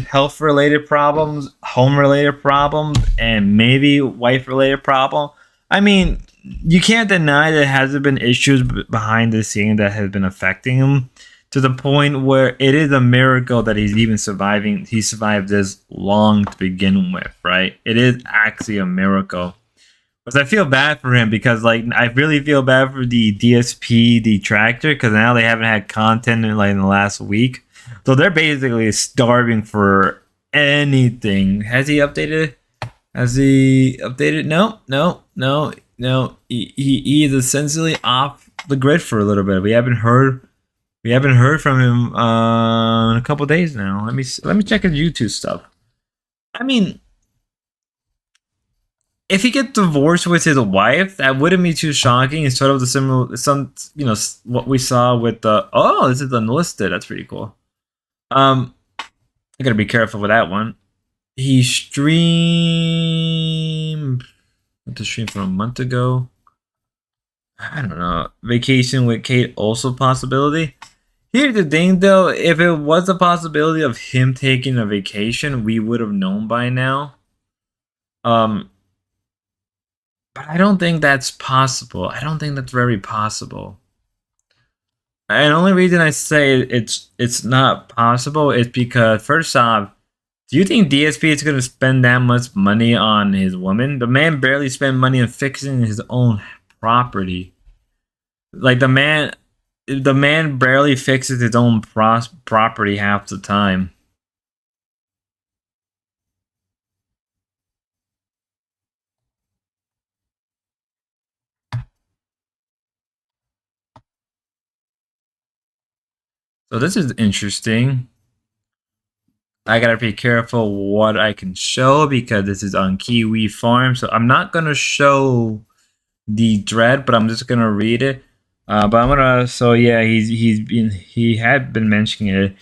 health related problems, home related problems, and maybe wife related problem. I mean, you can't deny there hasn't been issues behind the scene that has been affecting him to the point where it is a miracle that he's even surviving. He survived this long to begin with, right? It is actually a miracle. But I feel bad for him because, like, I really feel bad for the DSP detractor because now they haven't had content in the last week. So they're basically starving for anything. Has he updated? No. He is essentially off the grid for a little bit. We haven't heard from him in a couple days now. Let me check his YouTube stuff. I mean, if he gets divorced with his wife, that wouldn't be too shocking. It's sort of what we saw with the. Oh, this is unlisted. That's pretty cool. I gotta be careful with that one. He streamed the stream from a month ago. I don't know. Vacation with Kate also possibility. Here's the thing though, if it was a possibility of him taking a vacation, we would have known by now. But I don't think that's possible. I don't think that's very possible. And the only reason I say it's not possible is because, first off, do you think DSP is going to spend that much money on his woman? The man barely spent money on fixing his own property. Like, the man barely fixes his own property half the time. So this is interesting. I gotta be careful what I can show because this is on Kiwi Farm. So I'm not gonna show the dread, but I'm just gonna read it. But I'm gonna. So yeah, he had been mentioning it.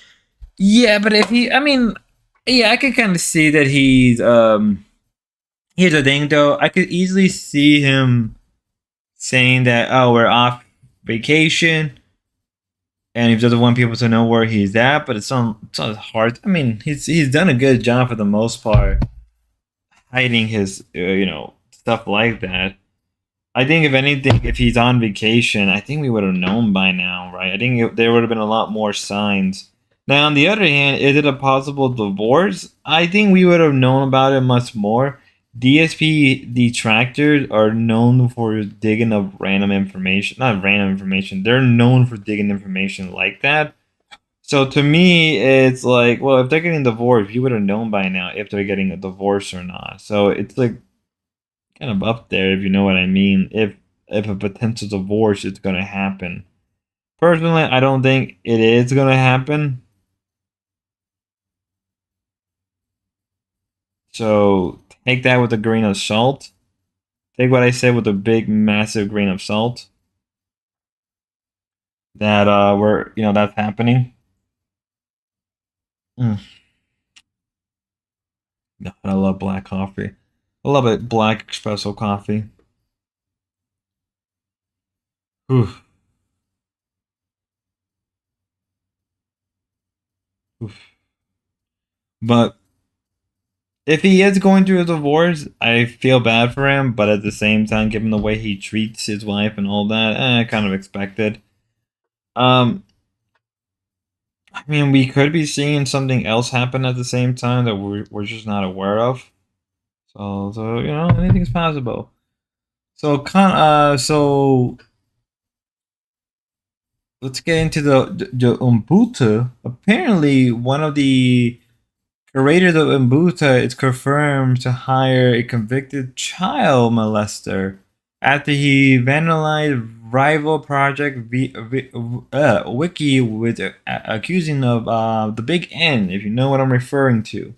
Yeah, but I can kind of see that he's Here's the thing though, I could easily see him saying that, oh, we're off vacation. And he doesn't want people to know where he's at, but it's not hard. I mean, he's done a good job for the most part, hiding his stuff stuff like that. I think if anything, if he's on vacation, I think we would have known by now, right? I think there would have been a lot more signs. Now, on the other hand, is it a possible divorce? I think we would have known about it much more. DSP detractors are known for digging up random information. Not random information. They're known for digging information like that. So to me, it's like, well, if they're getting divorced, you would have known by now if they're getting a divorce or not. So it's like kind of up there, if you know what I mean. If a potential divorce is going to happen. Personally, I don't think it is going to happen. So take that with a grain of salt. Take what I said with a big, massive grain of salt. That that's happening. No, I love black coffee. I love it, black espresso coffee. Oof. Oof. But if he is going through a divorce, I feel bad for him. But at the same time, given the way he treats his wife and all that, I kind of expected. I mean, we could be seeing something else happen at the same time that we're just not aware of. So anything's possible. So let's get into the Ubuntu. Apparently, one of the curators of Ubuntu is confirmed to hire a convicted child molester after he vandalized rival project wiki with accusing of the Big N, if you know what I'm referring to.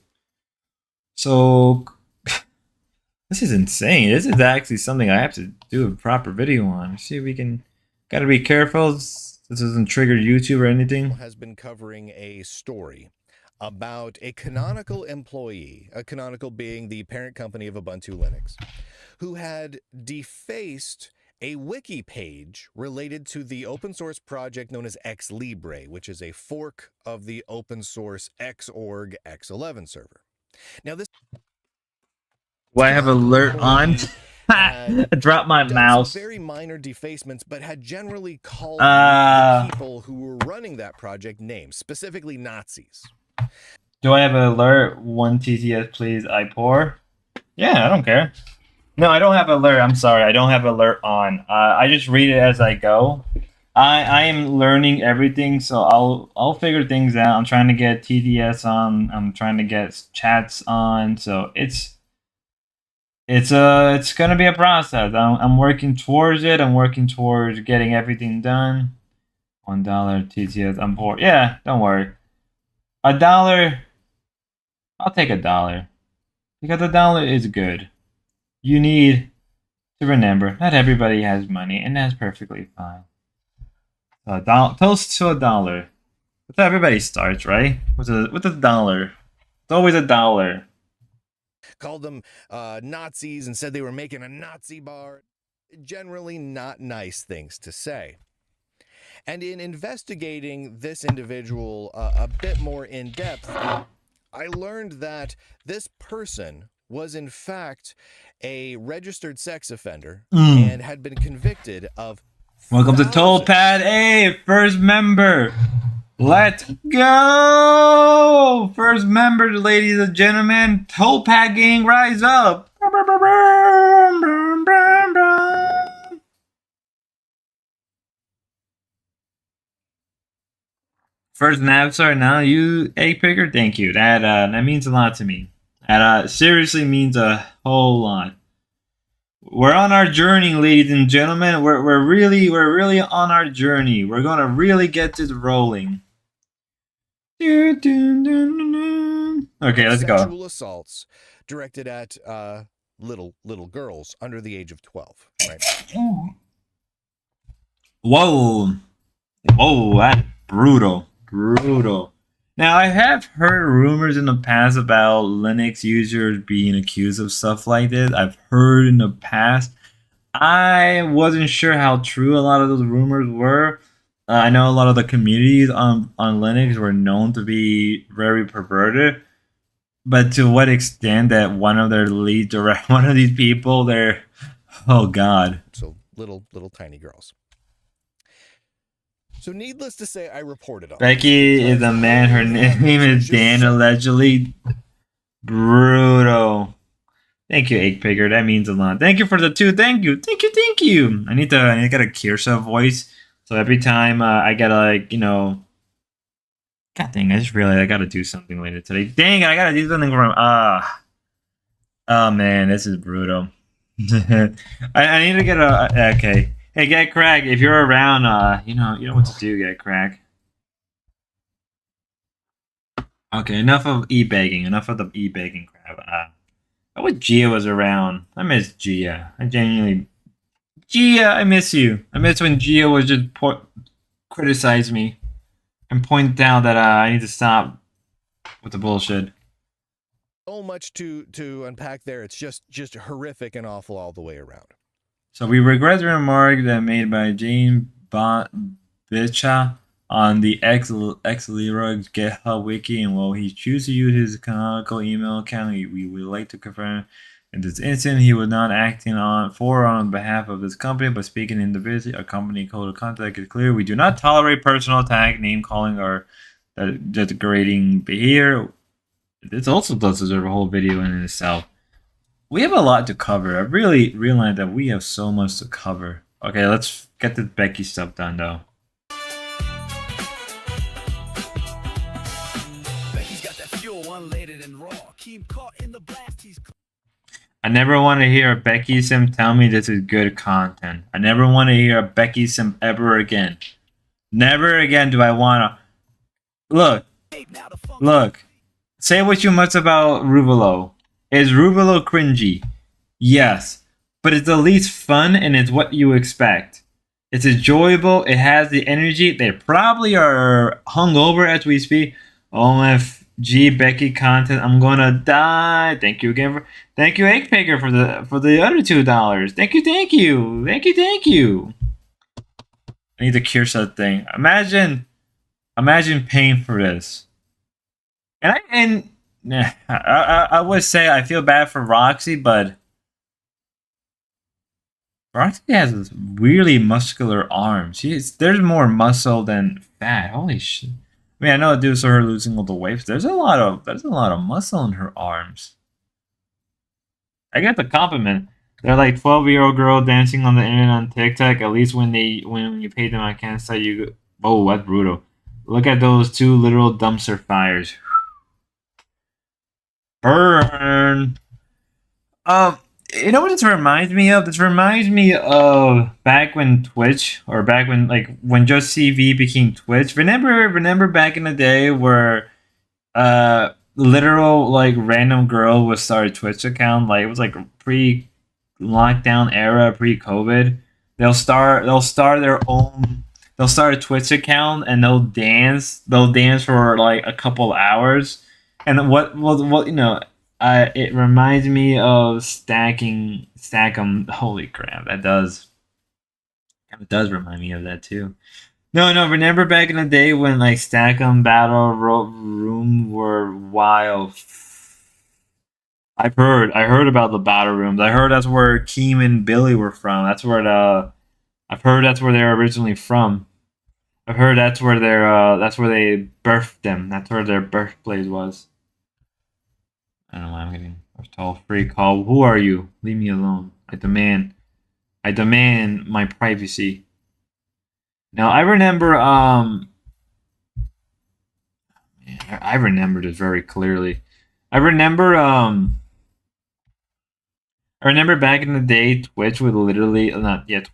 So this is insane. This is actually something I have to do a proper video on. See if we can. Gotta be careful. This doesn't trigger YouTube or anything. Has been covering a story about a Canonical employee, a Canonical being the parent company of Ubuntu Linux, who had defaced a wiki page related to the open source project known as X Libre, which is a fork of the open source Xorg X11 server. Now this... Do I have alert on? I dropped my mouse. Very minor defacements, but had generally called the people who were running that project names, specifically Nazis. Do I have an alert? 1 TTS, please. I pour. Yeah, I don't care. No, I don't have alert. I'm sorry. I don't have alert on. I just read it as I go. I am learning everything, so I'll figure things out. I'm trying to get TTS on. I'm trying to get chats on. So it's gonna be a process. I'm working towards it. I'm working towards getting everything done. $1 TTS. I'm poor. Yeah, don't worry. $1. I'll take $1 because $1 is good. You need to remember not everybody has money, and that's perfectly fine. Toast to $1. That's how everybody starts, right? With a dollar. It's always $1. Called them Nazis and said they were making a Nazi bar. Generally not nice things to say. And in investigating this individual a bit more in depth, I learned that this person was in fact a registered sex offender and had been convicted of... Welcome to Tollpad. Hey, first member. Let's go! First member, ladies and gentlemen. Tollpad gang, rise up. First Navstar, now you egg picker. Thank you. That means a lot to me. That seriously means a whole lot. We're on our journey, ladies and gentlemen. We're really on our journey. We're gonna really get this rolling. Okay, let's go. Sexual assaults directed at little girls under the age of 12. Right? Whoa, that's brutal. Now, I have heard rumors in the past about Linux users being accused of stuff like this. I've heard in the past. I wasn't sure how true a lot of those rumors were. I know a lot of the communities on Linux were known to be very perverted. but to what extent that one of their leads or one of these people, they're, oh God. So little tiny girls. So needless to say, I reported on Becky this is a because man. Her name is just Dan, so- allegedly. Brutal. Thank you, Egg Picker. That means a lot. Thank you for the 2. Thank you. Thank you. Thank you. I need to get a Kirsa voice. So every time I get like, God dang, I just realized I gotta do something later today. Dang, I gotta do something from oh man, this is brutal. I need to get a okay. Hey, Get Craig, if you're around, you know what to do, Get Craig. Okay, enough of e-begging. Enough of the e-begging crap. I wish Gia was around. I miss Gia. I genuinely, Gia, I miss you. I miss when Gia was just criticize me and point out that I need to stop with the bullshit. So much to unpack there. It's just horrific and awful all the way around. So we regret the remark that made by Jane Bicha on the X-Leroy GitHub wiki, and while he chooses to use his canonical email account, we would like to confirm in this instance he was not acting on behalf of his company, but speaking individually. Our company code of contact is clear. We do not tolerate personal attack, name calling, or degrading behavior. This also does deserve a whole video in itself. We have a lot to cover. I really realized that we have so much to cover. Okay, let's get the Becky stuff done, though. Becky's got that fuel unleaded and raw. Keep caught in the blast. I never want to hear a Becky sim tell me this is good content. I never want to hear a Becky sim ever again. Never again do I want to... Look. Say what you must about Ruvalo. Is Ruvalo cringy? Yes. But it's at least fun and it's what you expect. It's enjoyable. It has the energy. They probably are hungover as we speak. OMFG Becky content. I'm gonna die. Thank you again thank you, Egg Picker, for the other $2. Thank you. I need to cure something. Imagine paying for this. And I would say I feel bad for Roxy, but Roxy has really muscular arms. There's more muscle than fat. Holy shit! I mean, I know it due to her losing all the weight. But there's a lot of muscle in her arms. I get the compliment. They're like 12-year-old girl dancing on the internet on TikTok. At least when you pay them, I can't say you. Oh, that's brutal. Look at those 2 literal dumpster fires. Burn. You know what this reminds me of? This reminds me of back when Twitch, or back when when Just CV became Twitch. Remember back in the day where literal random girl would start a Twitch account, it was pre-lockdown era, pre-COVID. They'll start a Twitch account and they'll dance for a couple hours. And it reminds me of Stack'em. Holy crap, it does remind me of that too. No, remember back in the day when Stack'em Battle Room were wild. I heard about the battle rooms. I heard that's where Keem and Billy were from. I've heard that's where they're originally from. I've heard that's where they birthed them. That's where their birthplace was. I don't know why I'm getting a tall free call. Who are you? Leave me alone. I demand my privacy. Now I remember I remember this very clearly. I remember back in the day, Twitch would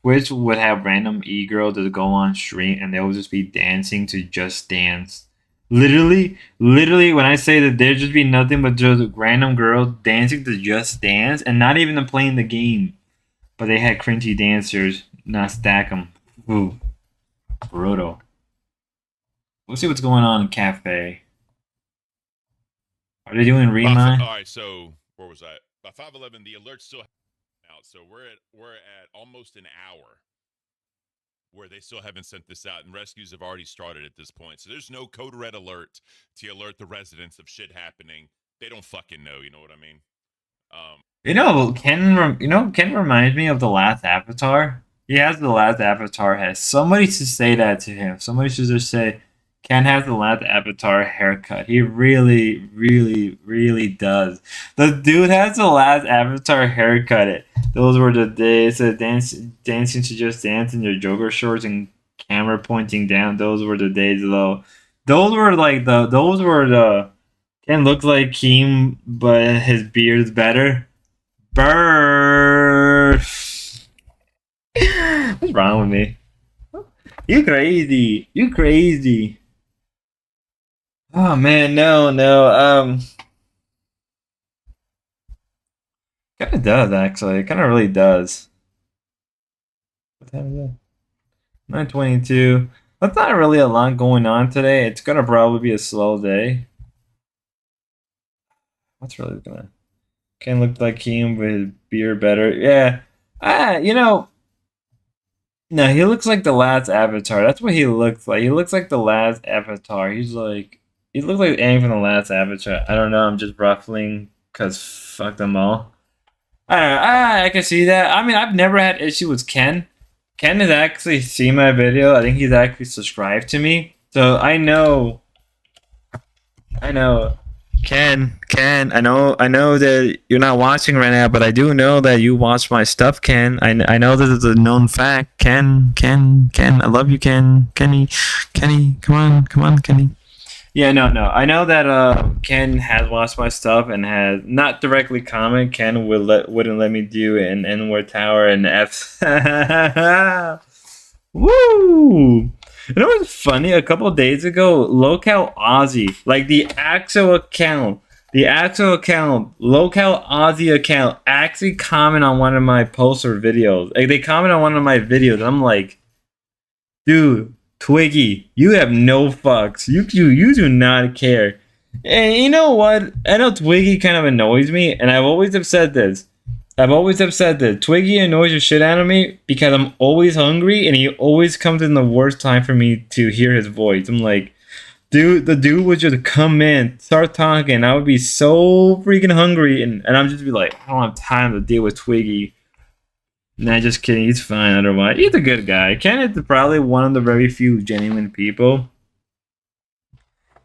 Twitch would have random e-girls that go on stream and they would just be dancing to Just Dance. Literally, when I say that there'd just be nothing but just random girls dancing to Just Dance and not even playing the game. But they had cringy dancers, not stack them. Ooh. Brutal. We'll see what's going on in Cafe. Are they doing Remind? All right, so where was I? By 5:11, the alert's still out. So we're at almost an hour where they still haven't sent this out, and rescues have already started at this point. So there's no code red alert to alert the residents of shit happening. they don't fucking know. You know what I mean? Ken reminds me of the last Avatar. He has the last Avatar head. Somebody should say that to him. Somebody should just say, Ken has the last Avatar haircut. He really, really, really does. The dude has the last Avatar haircut. Those were the days of dancing to just dance in your jogger shorts and camera pointing down. Those were the days, though. Those were the. Ken looks like Keem, but his beard's better. Bird. What's wrong with me? You crazy. You crazy. Oh man, no. Kind of does actually. It kind of really does. What time is it? 9:22. That's not really a lot going on today. It's gonna probably be a slow day. What's really gonna? Ken look like him with his beard better. Yeah. No, he looks like the last Avatar. That's what he looks like. He looks like the last Avatar. He looks like Aang from the last Avatar. I don't know. I'm just ruffling because fuck them all. I can see that. I mean, I've never had issue with Ken. Ken has actually seen my video. I think he's actually subscribed to me. So I know. Ken, I know that you're not watching right now, but I do know that you watch my stuff, Ken. I know this is a known fact. Ken, I love you, Kenny, come on, Kenny. Yeah, no. I know that Ken has watched my stuff and has not directly commented. Ken wouldn't let me do an N-word tower and F. Woo! You know what's funny? A couple days ago, Local Aussie, like the actual account, Local Aussie account, actually comment on one of my posts or videos. Like they comment on one of my videos. I'm like, dude, Twiggy, you have no fucks. You do not care. And you know what? I know Twiggy kind of annoys me, and I've always have said this. Twiggy annoys the shit out of me because I'm always hungry and he always comes in the worst time for me to hear his voice. I'm like, dude, the dude would just come in, start talking. I would be so freaking hungry and I'm just be like, I don't have time to deal with Twiggy. Nah, just kidding. He's fine otherwise. He's a good guy. Ken is probably one of the very few genuine people.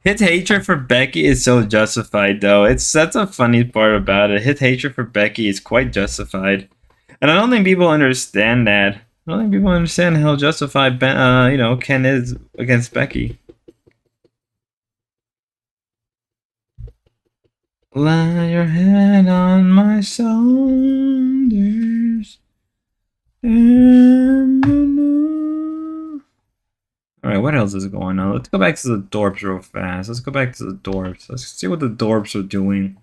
His hatred for Becky is so justified, though. That's a funny part about it. His hatred for Becky is quite justified, and I don't think people understand that. I don't think people understand how justified Ken is against Becky. Lay your head on my shoulders. Alright, what else is going on? Let's go back to the dorps real fast. Let's see what the dorps are doing.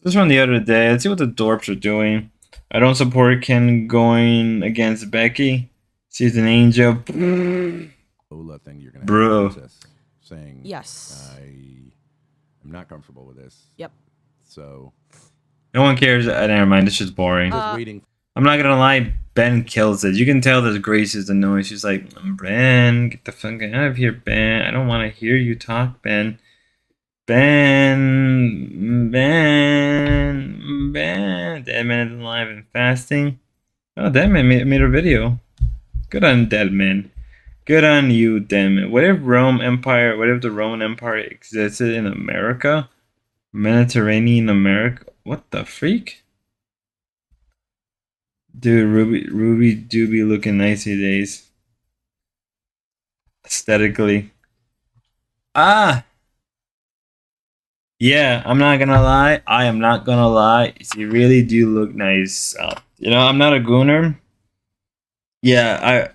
This one the other day. Let's see what the dorps are doing. I don't support Ken going against Becky. She's an angel. Ola thing you're gonna Bro. have to process, saying Yes. I'm not comfortable with this. Yep. So No one cares. Never mind. This shit's boring. just waiting. I'm not gonna lie. Ben kills it. You can tell that Grace is annoying. She's like, Ben, get the fuck out of here, Ben. I don't want to hear you talk, Ben. Ben. Deadman is alive and fasting. Oh, Deadman made a video. Good on Deadman. Good on you, Deadman. What if the Roman Empire existed in America? Mediterranean America? What the freak? Dude, Ruby do be looking nice these days. Aesthetically. Yeah, I'm not gonna lie. I am not gonna lie. She really do look nice. I'm not a gooner. Yeah,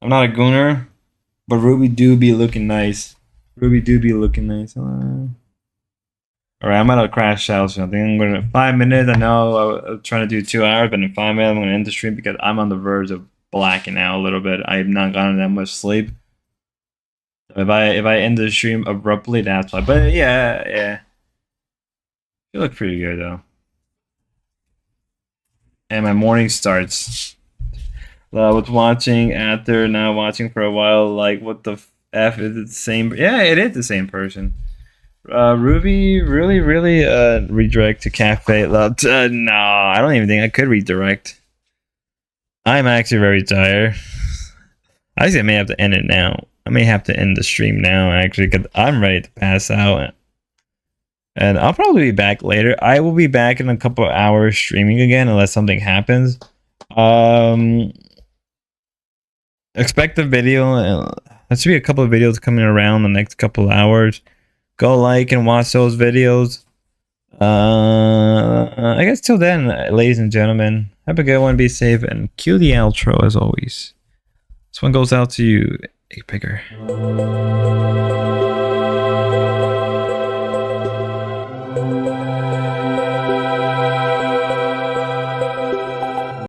I'm not a gooner, but Ruby do be looking nice. Alright, I'm gonna crash out. So I think I'm gonna 5 minutes. I know I'm trying to do 2 hours, but in 5 minutes I'm gonna end the stream because I'm on the verge of blacking out a little bit. I have not gotten that much sleep. If I end the stream abruptly, that's why. But yeah. You look pretty good though. And my morning starts. I was watching after, now watching for a while. Like, what the f is it the same? Yeah, it is the same person. Ruby, really redirect to Cafe Love. No, I don't even think I could redirect. I'm actually very tired. I think I may have to end it now. I may have to end the stream now, actually, because I'm ready to pass out. And I'll probably be back later. I will be back in a couple of hours streaming again, unless something happens. Expect the video. There should be a couple of videos coming around the next couple of hours. Go like and watch those videos. I guess till then, ladies and gentlemen, have a good one, be safe, and cue the outro as always. This one goes out to you, Egg Picker.